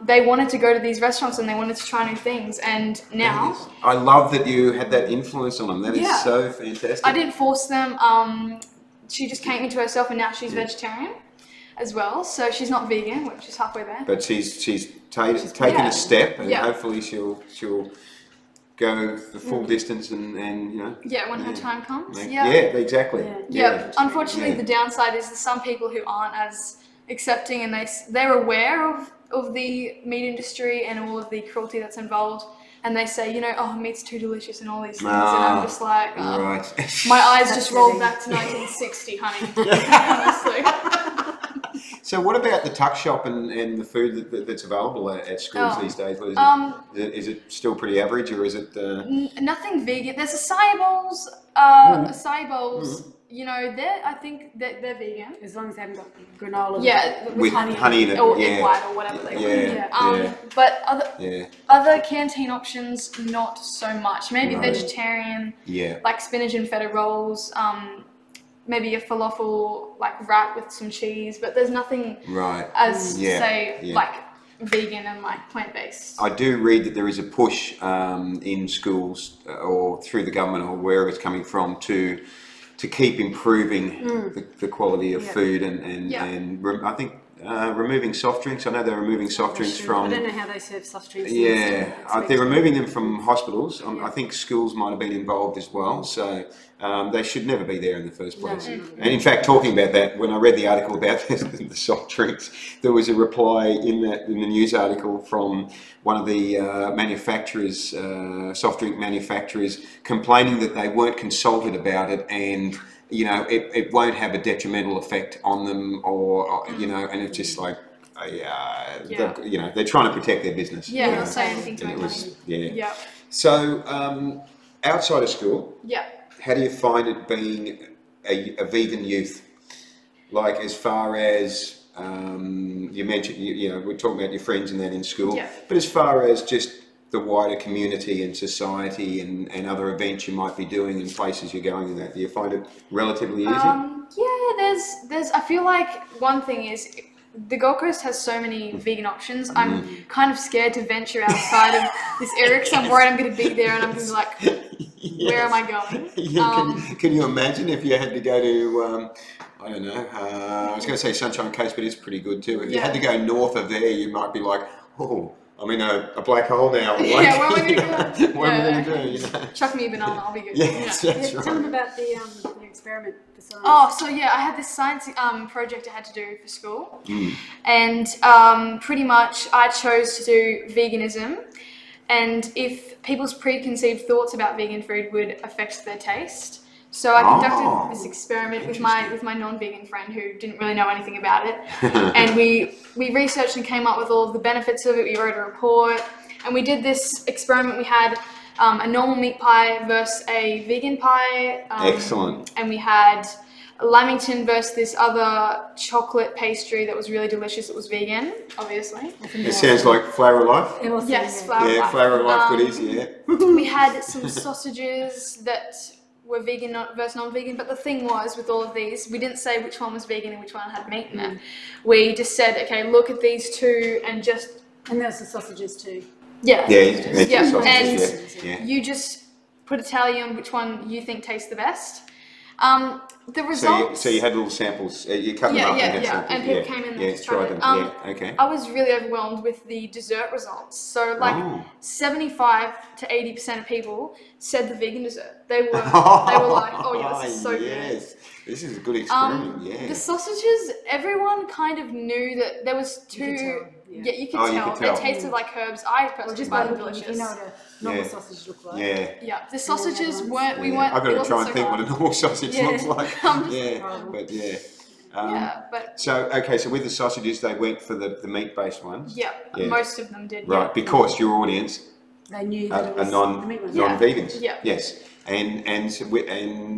They wanted to go to these restaurants and they wanted to try new things. And now... I love that you had that influence on them. That is so fantastic. I didn't force them. She just came into herself and now she's vegetarian as well. So she's not vegan, which is halfway there. But she's taken a step and hopefully she'll go the full distance and you know. Yeah, when her time comes. Exactly. Yeah. Unfortunately, the downside is there's some people who aren't as accepting and they're aware of the meat industry and all of the cruelty that's involved. And they say, you know, oh, meat's too delicious and all these things. And I'm just like, my eyes just rolled back to 1960, honey. Honestly. So what about the tuck shop and the food that's available at schools these days? Is it still pretty average, or is it... Nothing vegan. There's acai bowls. Acai bowls, you know, I think they're vegan. As long as they haven't got granola. Yeah, with honey in it. Or egg white or whatever they want. But other canteen options, not so much. Maybe vegetarian, like spinach and feta rolls. Maybe a falafel like wrap with some cheese, but there's nothing as like vegan and like plant-based. I do read that there is a push in schools or through the government or wherever it's coming from to keep improving the quality of food and I think removing soft drinks. I know they're removing soft drinks from... I don't know how they serve soft drinks. Yeah, they're removing them from hospitals. I think schools might have been involved as well. So they should never be there in the first place. No. And in fact, talking about that, when I read the article about the soft drinks, there was a reply in the news article from one of the manufacturers, soft drink manufacturers, complaining that they weren't consulted about it, and you know, it won't have a detrimental effect on them, or you know, and it's just like, you know, they're trying to protect their business. Yeah, you know? not say anything to anyone. Yeah. So outside of school, how do you find it being a vegan youth? Like, as far as you mentioned, you know, we're talking about your friends and that in school, but as far as just the wider community and society and other events you might be doing and places you're going in that, do you find it relatively easy? Yeah, there's I feel like one thing is the Gold Coast has so many vegan options. I'm kind of scared to venture outside of this area because I'm worried I'm going to be there and I'm going to be like, where am I going? Can you imagine if you had to go to, I don't know, I was going to say Sunshine Coast, but it's pretty good too. If you had to go north of there, you might be like, oh, I'm in a black hole now. Like, yeah, what am I going to do? What am I going to do? You know? Chuck me a banana, I'll be good. Yes, that's right. Tell them about the experiment for science. Oh, so yeah, I had this science project I had to do for school, and pretty much I chose to do veganism, and if people's preconceived thoughts about vegan food would affect their taste. So I conducted this experiment with my non-vegan friend who didn't really know anything about it, and we researched and came up with all of the benefits of it. We wrote a report, and we did this experiment. We had a normal meat pie versus a vegan pie. Excellent. And we had Lamington versus this other chocolate pastry that was really delicious. It was vegan, obviously. It sounds like Flower of Life. Yes, Flower of Life. Flower of Life goodies, yeah. We had some sausages that were vegan versus non-vegan, but the thing was, with all of these, we didn't say which one was vegan and which one had meat in it. We just said, okay, look at these two and just... And there's the sausages too. Yeah. And you just put a tally on which one you think tastes the best. The results... So you had little samples, you cut them up and had samples. And people came in and tried them. Okay. I was really overwhelmed with the dessert results. So like 75 to 80% of people said the vegan dessert. They were like, oh yeah, this is so good. This is a good experiment, The sausages, everyone kind of knew that there was two... You could tell. They tasted like herbs. I personally found them delicious. You know what a normal sausage looks like. Yeah. The sausages weren't... We weren't... I've got to try and think what a normal sausage looks like. So, okay, so with the sausages, they went for the meat-based ones? Yeah, most of them did. Right, because your audience they knew that it was non-vegans. Yeah. Yes. And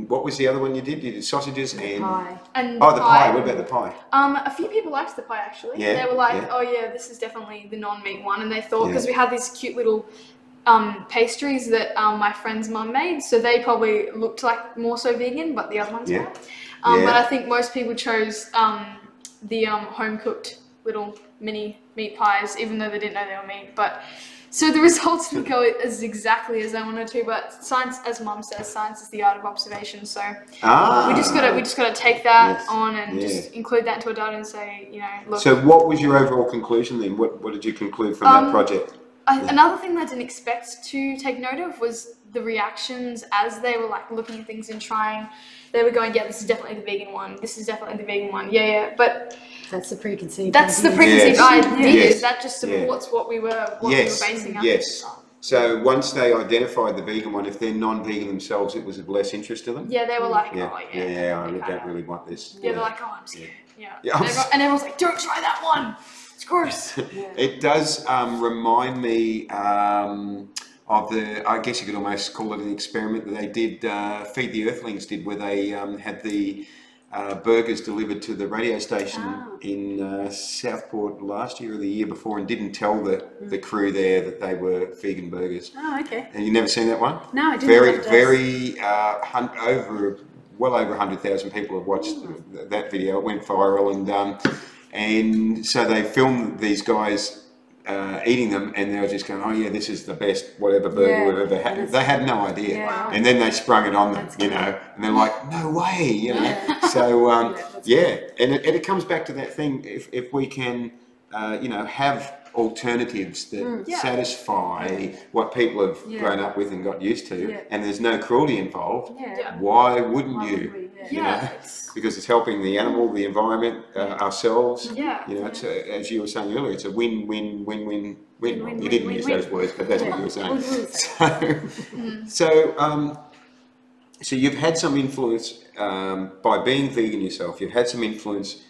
what was the other one you did? You did sausages and pie. And the pie. What about the pie? A few people liked the pie actually. Yeah, they were like, oh yeah, this is definitely the non-meat one, and they thought because we had these cute little pastries that my friend's mum made, so they probably looked like more so vegan, but the other ones were. But I think most people chose the home-cooked little mini meat pies, even though they didn't know they were meat. But so the results didn't go as exactly as I wanted to, but science, as Mum says, science is the art of observation. So we just gotta take that on and just include that into our data and say, you know, look. So what was your overall conclusion then? What did you conclude from that project? Another thing that I didn't expect to take note of was the reactions as they were like looking at things and trying. They were going, yeah, this is definitely the vegan one. This is definitely the vegan one. Yeah. But that's the preconceived. That's the preconceived ideas. That just supports what we were basing our things on. So once they identified the vegan one, if they're non-vegan themselves, it was of less interest to them? Yeah, they were like, I don't really want this. Yeah, they're like, oh, I'm scared. And everyone's like, don't try that one. It's gross. It does remind me of I guess you could almost call it an experiment that they did, Feed the Earthlings did, where they had the burgers delivered to the radio station in Southport last year or the year before, and didn't tell the crew there that they were vegan burgers. Oh, okay. And you never seen that one? No, I didn't. Well over 100,000 people have watched that video. It went viral, and so they filmed these guys eating them, and they were just going, oh yeah, this is the best whatever burger we've ever had. They had no idea. Yeah. And then they sprung it on them, That's you cool. know, and they're like, no way, you know. Yeah. So, that's yeah, and it comes back to that thing, if we can, you know, have alternatives that satisfy what people have grown up with and got used to, and there's no cruelty involved, why wouldn't you? You know, because it's helping the animal, the environment, ourselves. You know, it's as you were saying earlier, it's a win-win-win-win-win. You didn't use those words, but that's what you were saying. So you've had some influence by being vegan yourself. You've had some influence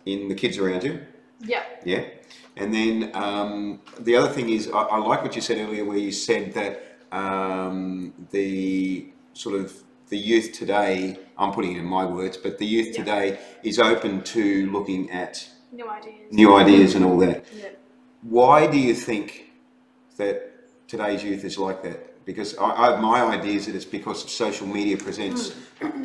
in the kids around you. Yeah. And then the other thing is, I like what you said earlier, where you said that the sort of the youth today, I'm putting it in my words, but the youth today is open to looking at new ideas and all that. Why do you think that today's youth is like that? Because my idea is that it's because social media presents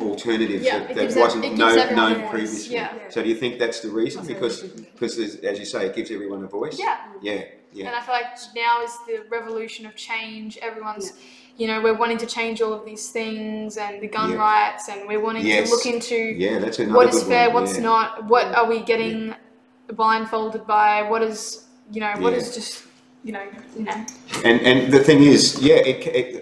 alternatives that wasn't known previously. So do you think that's the reason? Because as you say, it gives everyone a voice. Yeah. And I feel like now is the revolution of change. Everyone's, you know, we're wanting to change all of these things and the gun rights, and we're wanting to look into that's what is fair, what's not, what are we getting blindfolded by, what is, you know, what is just, you know. And the thing is,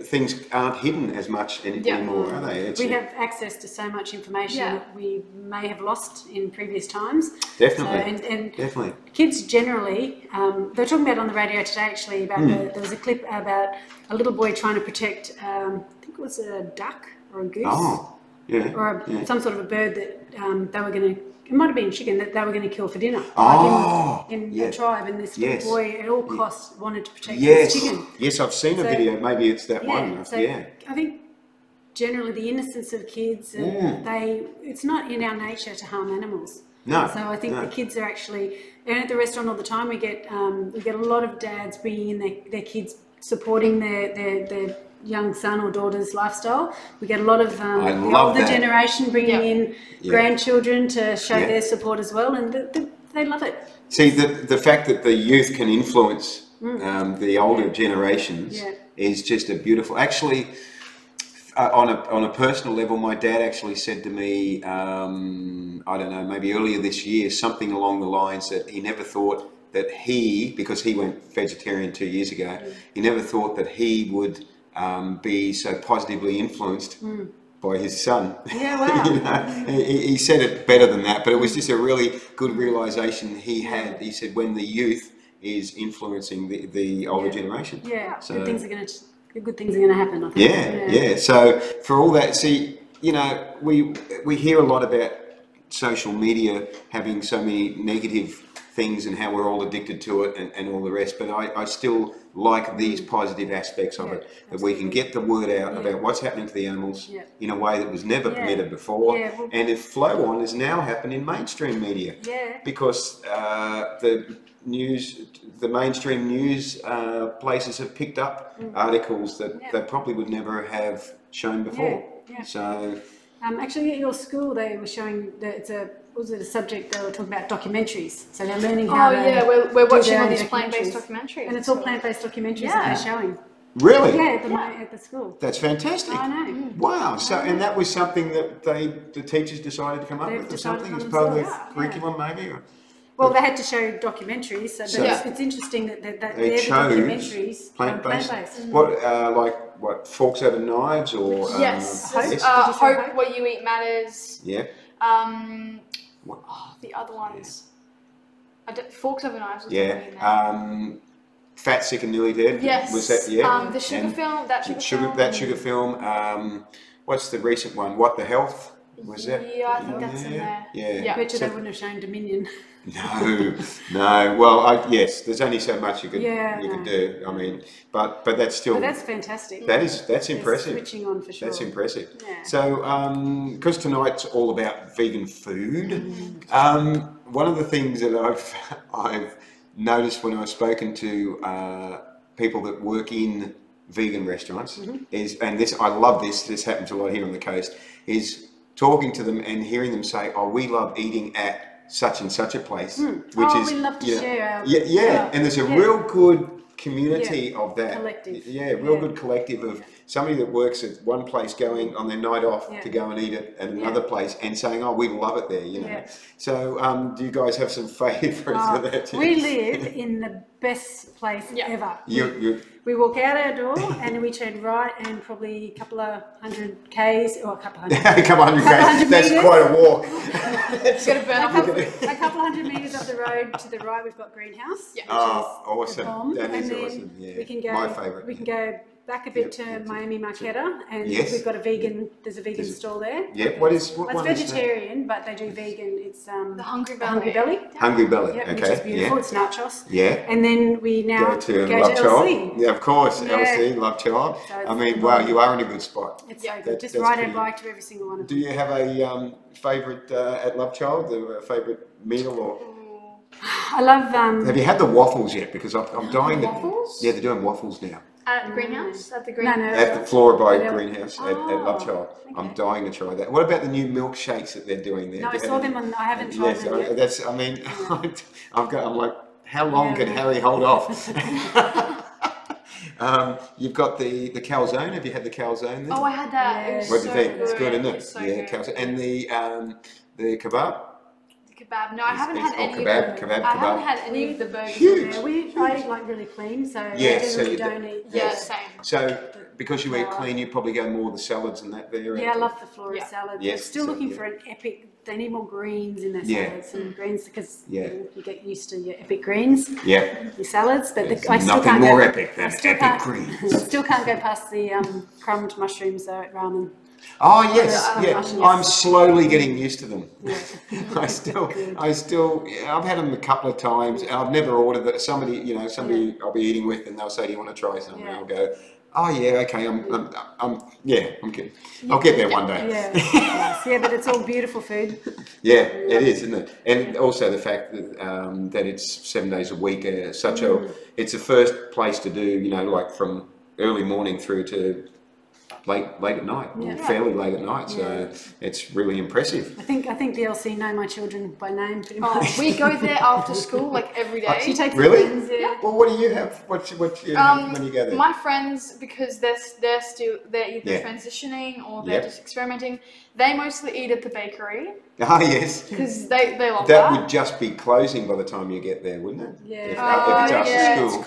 things aren't hidden as much anymore, are they? We have access to so much information that we may have lost in previous times. Definitely. So, and definitely. Kids generally, they were talking about on the radio today actually about there was a clip about a little boy trying to protect, I think it was a duck or a goose. Oh, yeah. Or some sort of a bird that they were going to, it might have been chicken, that they were going to kill for dinner. In the tribe, and this little boy at all costs wanted to protect his chicken. Yes, I've seen a video. Maybe it's that one. So I think generally the innocence of kids, it's not in our nature to harm animals. No. So I think the kids are actually, and at the restaurant all the time we get a lot of dads bringing in their kids, supporting their young son or daughter's lifestyle. We get a lot of the older generation bringing in grandchildren to show their support as well, and they love it. See, the fact that the youth can influence the older generations is just a beautiful. Actually, on a personal level, my dad actually said to me, I don't know, maybe earlier this year, something along the lines that he never thought that because he went vegetarian 2 years ago, he never thought that he would be so positively influenced by his son. Yeah, wow. You know, he said it better than that, but it was just a really good realization he had. He said when the youth is influencing the older generation. Yeah, so good things are going to happen, I think. Yeah. So for all that, see, you know, we hear a lot about social media having so many negative things and how we're all addicted to it and all the rest, but I still like these positive aspects of it, that we can get the word out about what's happening to the animals in a way that was never permitted before, and if flow on is now happening in mainstream media, because the mainstream news places have picked up articles that they probably would never have shown before. So actually at your school they were showing that was it a subject they were talking about documentaries, so they're learning how we're watching all these plant-based documentaries, and it's all plant-based documentaries that they're showing. Really? At the school. That's fantastic. I know. Wow. So and that was something that the teachers decided to come up with, or something as part of the curriculum, maybe. Or? Well, they had to show documentaries, so it's interesting that they're chose the documentaries plant-based. What forks over knives, or Hope What You Eat Matters. Yeah. The other ones. Forks Over Knives. Fat, Sick and Nearly Dead. Yes. Was that? Yeah. The sugar film. That sugar film. What's the recent one? What the Health? Was that? Yeah, I think that's in there. Yeah. I bet you they wouldn't have shown Dominion. No. Well, yes. There's only so much you could do. I mean, but that's still. But that's fantastic. That's impressive. Switching on for sure. That's impressive. Yeah. So, because tonight's all about vegan food, one of the things that I've noticed when I've spoken to people that work in vegan restaurants is, and I love this. This happens a lot here on the coast. Is talking to them and hearing them say, "Oh, we love eating at such and such a place, which Oh, is we love to share our and there's a real good community of that. Collective. Real good collective of somebody that works at one place going on their night off to go and eat it at another place and saying, oh, we love it there, you know. So do you guys have some favourites of that? We live in the best place ever. We walk out our door and we turn right and probably a couple of hundred Ks or a couple of hundred. A couple of hundred Ks. That's meters. quite a walk. It's going to burn a couple hundred metres up the road to the right, we've got greenhouse. Yeah. Oh, awesome! That is and then awesome. Yeah, we can go, my favourite. We can go back a bit to Miami Marquetta, and we've got a vegan. There's a vegan stall there. Yeah. What is? What it's vegetarian, but they do vegan. It's the Hungry Belly. Hungry Belly. Hungry Belly. Yep, okay. Which is beautiful. It's nachos. Yeah. And then we now go to LC. Child. Yeah, of course. LC, Love Child. So I mean, wow, you are in a good spot. It's so good. Just ride our bike to every single one of them. Do you have a favourite at Love Child? A favourite meal or? I love. Have you had the waffles yet? Because I'm dying. Waffles? Yeah, they're doing waffles now. At the greenhouse? At the greenhouse? No. At the Flora by Greenhouse at Love Child. Okay. I'm dying to try that. What about the new milkshakes that they're doing there? No, I saw them on. I haven't tried them yet. That's. I mean, I'm like, how long can Harry hold off? You've got the calzone. Have you had the calzone there? Oh, I had that. Yeah. What do you think? Good. It's good, isn't it? So yeah, good. calzone. And the kebab. Kebab. No, I haven't had any. Kebab. I haven't had any of the burgers. Huge. Yeah, I eat like really clean, so so we don't eat. Yeah, same. So because you eat clean, you probably go more the salads and that there. Yeah, I love the Flora salad. Yes, They're still looking for an epic. They need more greens in their salads and greens because you get used to your epic greens. Yeah. Your salads, but I still nothing can't more go, epic than epic greens. I still can't go past the crumbed mushrooms though at ramen. Oh yes, I'm slowly getting used to them. Yeah. I've had them a couple of times. I've never ordered that. Somebody I'll be eating with, and they'll say, "Do you want to try something?" And I'll go, "Oh yeah, okay, I'm good. I'll get there one day." Yeah, but it's all beautiful food. Yeah, it is, isn't it? And also the fact that that it's 7 days a week. It's the first place to do, like from early morning through to late at night, fairly late at night. So it's really impressive. I think the LC know my children by name pretty much. We go there after school, like every day. She takes really? friends, Well, what do you have? What do you have when you go there? My friends, because they're either transitioning or they're just experimenting. They mostly eat at the bakery. Ah, yes. Because they love that. That would just be closing by the time you get there, wouldn't it? Yeah. If it's after school.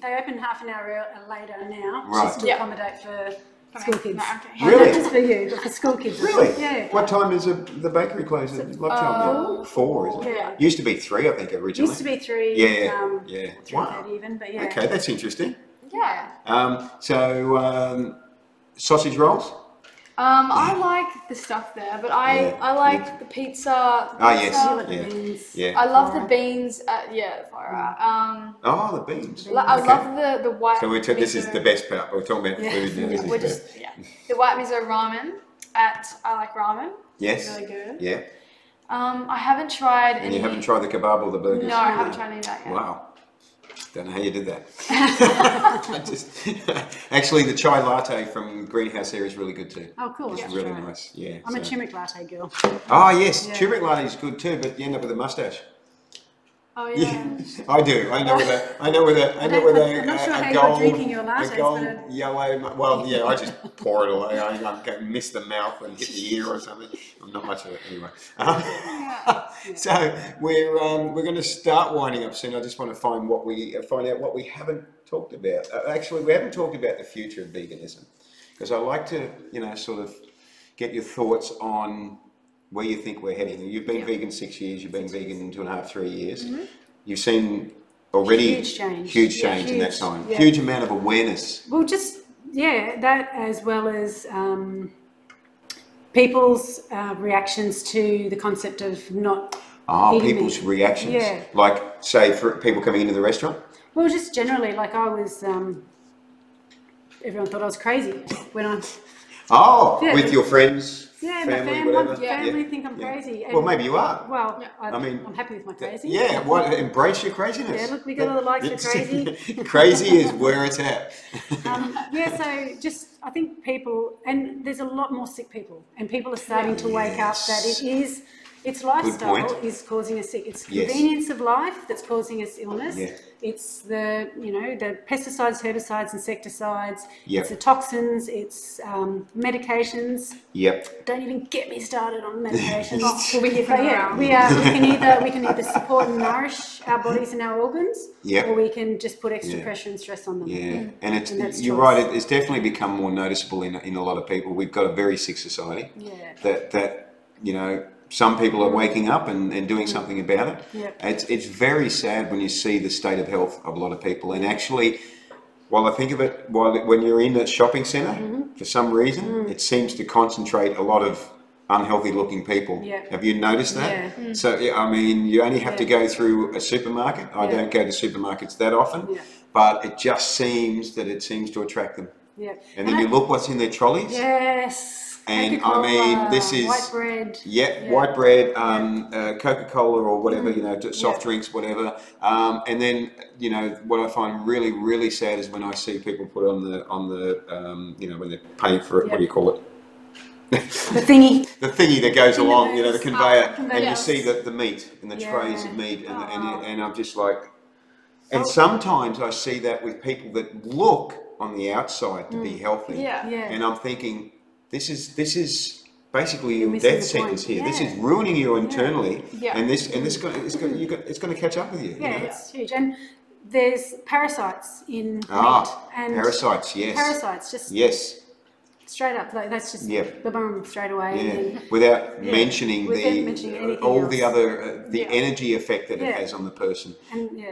They open half an hour later now, right. just to accommodate for school kids. No, okay. Really? Not just for you, but for school kids. Really? Yeah. What time is the bakery close at Love Child? 4, isn't it? Yeah. Used to be 3, I think, originally. Used to be 3. Yeah. 3:30 even, but yeah. Okay, that's interesting. Yeah. So sausage rolls. I like the stuff there, but I like the pizza. Yes. Yeah. I love the beans. The beans. I love the white. So this is the best part. We're talking about food now. The white miso ramen. I like ramen. Yes. It's really good. Yeah. I haven't tried. And you haven't tried the kebab or the burgers? No, I haven't tried any of that yet. Wow. Don't know how you did that. Actually, the chai latte from Greenhouse there is really good too. Oh, cool. It's really nice. Yeah. I'm a turmeric latte girl. Oh yes, turmeric latte is good too, but you end up with a mustache. Oh yeah. I do. I know with a I'm not sure how you're drinking your lattes, but yellow. Well, yeah, I just pour it away. I go miss the mouth and hit the ear or something. I'm not much of it anyway. So we're going to start winding up soon. I just want to find out what we haven't talked about. Actually, we haven't talked about the future of veganism, because I like to sort of get your thoughts on where you think we're heading. You've been vegan 6 years, you've been vegan 2.5, 3 years. Mm-hmm. You've seen already huge change in that time. Yeah. Huge amount of awareness. Well, that as well as people's reactions to the concept of not eating people's meat. Reactions? Yeah. Like, say, for people coming into the restaurant? Well, just generally, like I was, everyone thought I was crazy when I... with your friends? Yeah, family, my family think I'm crazy. And, well, maybe you are. Well, I'm happy with my crazy. Yeah, embrace your craziness. Yeah, look, we got all the likes for crazy. Crazy is where it's at. So I think people, and there's a lot more sick people, and people are starting to wake up that it It's lifestyle Good point. is causing us sick. It's Yes. convenience of life that's causing us illness. Yeah. It's the the pesticides, herbicides, insecticides. Yep. It's the toxins. It's medications. Yep. Don't even get me started on medications. We'll be hipping around. we can either support and nourish our bodies and our organs, Yep. or we can just put extra pressure and stress on them. Yeah, and it's that's you're choice. right. It's definitely become more noticeable in a lot of people. We've got a very sick society. Yeah. That some people are waking up and doing something about it. Yep. It's very sad when you see the state of health of a lot of people. And actually, while I think of it, when you're in a shopping centre, for some reason, it seems to concentrate a lot of unhealthy looking people. Yeah. Have you noticed that? Yeah. So, I mean, you only have to go through a supermarket. I don't go to supermarkets that often, but it just seems to attract them. Yeah. And then you look what's in their trolleys. Yes. And Coca-Cola, I mean, this is white bread. White bread, Coca-Cola or whatever, soft drinks, whatever. And then what I find really, really sad is when I see people put on the when they're paying for it. What do you call it? The thingy. The thingy that goes along, the conveyor, conveyor. and you see the meat and the trays of meat, and I'm just like, and sometimes I see that with people that look on the outside to be healthy, and I'm thinking, this is basically your death sentence here. This is ruining you internally, and it's going to catch up with you. Yeah, it's huge. And there's parasites in meat. And parasites, yes. Parasites, just straight up. That's just the bum straight away. Yeah. And then, Without mentioning all else. the other energy effect that it has on the person. And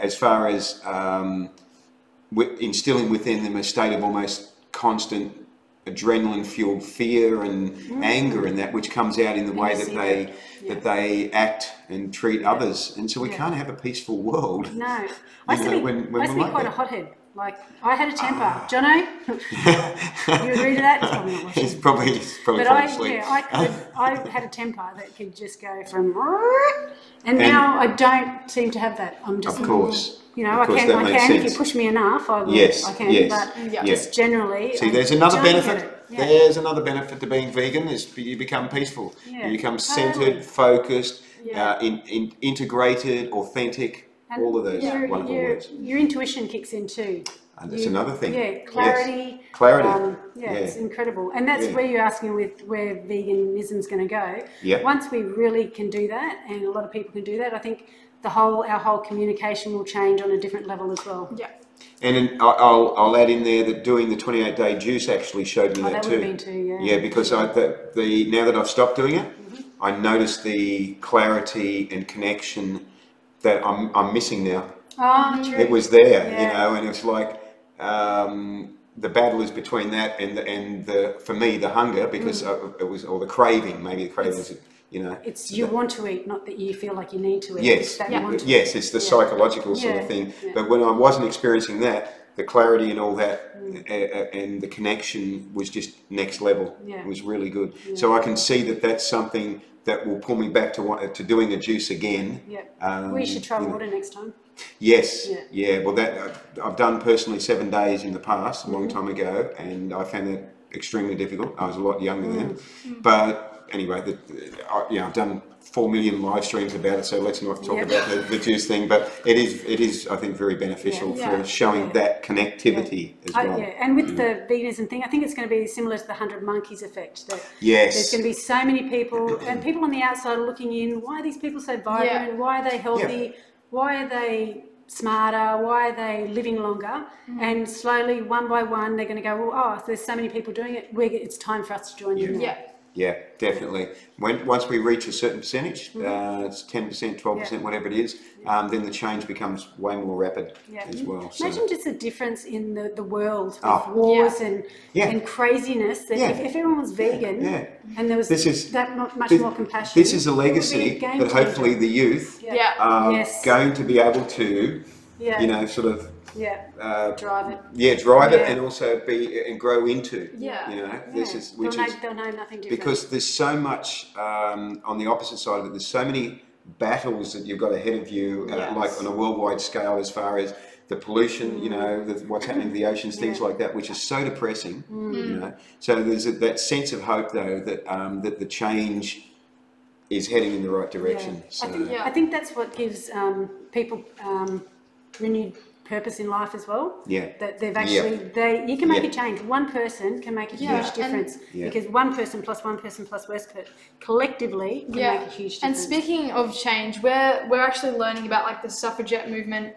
as far as instilling within them a state of almost constant adrenaline fueled fear and anger, and that which comes out in the way that they act and treat others, and so we can't have a peaceful world. No, I used to be quite a hothead. Like, I had a temper. Jono, you agree to that? He's probably not watching. He's probably but asleep. I had a temper that could just go from, and now I don't seem to have that. I'm just, of course. I can if you push me enough, I will. Yes, I can, but just generally. See, there's another benefit. There's another benefit to being vegan is you become peaceful. You become centered, focused, integrated, authentic. And all of those wonderful words. Your intuition kicks in too. And that's another thing. Yeah, clarity. Yes. Clarity. It's incredible. And that's where you're asking with where veganism's going to go. Yeah. Once we really can do that, and a lot of people can do that, I think our whole communication will change on a different level as well. Yeah. And I'll add in there that doing the 28-day juice actually showed me that too. That would have been too, Yeah, because now that I've stopped doing it, I noticed the clarity and connection that I'm missing now. Oh, true. It was there, and it's like the battle is between that and the for me the hunger, because it was, or the craving. Maybe the craving was, It's you want to eat, not that you feel like you need to eat. Yes, yes, it's the psychological sort of thing. Yeah. But when I wasn't experiencing that, the clarity and all that, and the connection was just next level. Yeah. It was really good. Yeah. So I can see that that's something that will pull me back to doing a juice again. Yeah. We should try water next time. Yes. Yeah. Well, that I've done personally 7 days in the past, a long time ago, and I found that extremely difficult. I was a lot younger then, but anyway, I've done 4 million live streams about it, so let's not talk about the juice thing. But it is, I think, very beneficial for showing that connectivity as well. And with the veganism thing, I think it's going to be similar to the 100 Monkeys effect. That yes. There's going to be so many people, and people on the outside are looking in. Why are these people so vibrant? Why are they healthy? Yeah. Why are they smarter? Why are they living longer? And slowly, one by one, they're going to go, well, there's so many people doing it. It's time for us to join in. Yeah, definitely. Once we reach a certain percentage, it's 10%, 12%, whatever it is, then the change becomes way more rapid as well. Imagine just the difference in the world with wars and craziness. That if everyone was vegan and there was much more compassion. This is a legacy that hopefully the youth are going to be able to, sort of drive it. Drive it, and also grow into. This is they'll know nothing different. Because there's so much on the opposite side of it. There's so many battles that you've got ahead of you, like on a worldwide scale, as far as the pollution, what's happening to the oceans, things like that, which is so depressing. So there's that sense of hope, though, that that the change is heading in the right direction. Yeah. So. I think that's what gives people renewed purpose in life as well. Yeah. That they've actually, you can make a change. One person can make a huge difference because one person plus one person plus collectively can make a huge difference. And speaking of change, we're actually learning about like the suffragette movement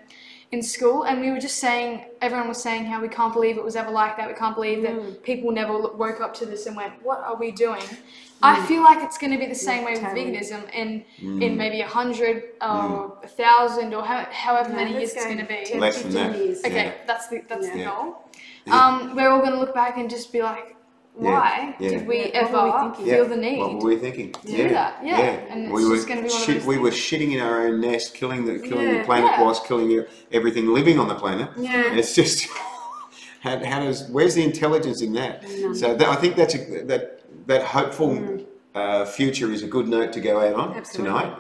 in school, and we were just saying, everyone was saying how we can't believe it was ever like that. We can't believe that people never woke up to this and went, what are we doing? I feel like it's going to be the same way with veganism in maybe 100 or 1,000 or however many years it's going to be. Less than that. Okay, that's the goal. We're all going to look back and just be like, why did we ever feel the need? What were we thinking? To do that? And it's just going to be one of those we were shitting in our own nest, killing the planet whilst killing everything living on the planet. Yeah. It's just where's the intelligence in that? So I think that hopeful future is a good note to go out on tonight.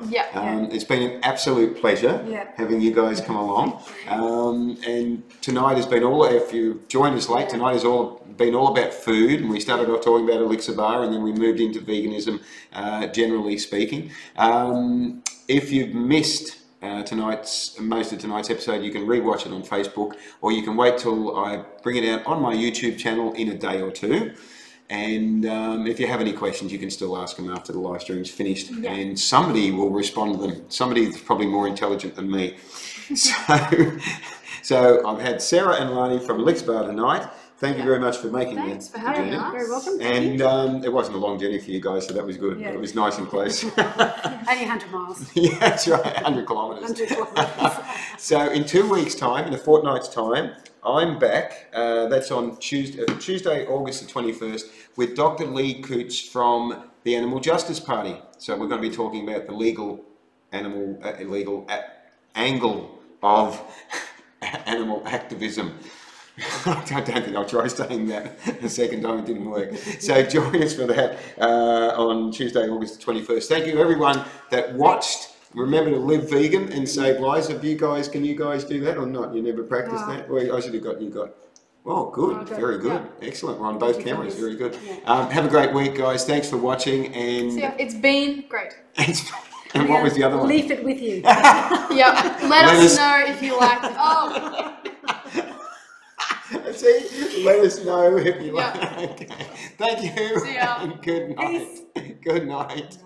It's been an absolute pleasure having you guys come along. And tonight has been if you joined us late, tonight has been all about food, and we started off talking about Elixiba, and then we moved into veganism, generally speaking. If you've missed most of tonight's episode, you can rewatch it on Facebook, or you can wait till I bring it out on my YouTube channel in a day or two. And if you have any questions, you can still ask them after the live stream's finished, and somebody will respond to them. Somebody that's probably more intelligent than me. So I've had Sarah and Lani from Elixiba tonight. Thank you very much for making Thanks for having us. Very welcome. And it wasn't a long journey for you guys, so that was good. It was nice and close. Only 100 miles. Yeah, that's right, 100 kilometres. 100 kilometres. So in 2 weeks' time, in a fortnight's time, I'm back. That's on Tuesday, August the 21st, with Dr. Lee Coots from the Animal Justice Party. So we're going to be talking about the legal angle of animal activism. I don't think I'll try saying that a second time, it didn't work. So join us for that on Tuesday, August the 21st. Thank you everyone that watched. Remember to live vegan and save lives. Can you guys do that or not? You never practiced that? Well, I should have got you. Oh, good. Very good. Excellent. We're on both cameras. Very good. Have a great week, guys. Thanks for watching. And it's been great. And what was the other one? Leave it with you. Let us know if you liked it. Oh. See, let us know if you like. Okay. Thank you. See ya. Good night. Peace. Good night.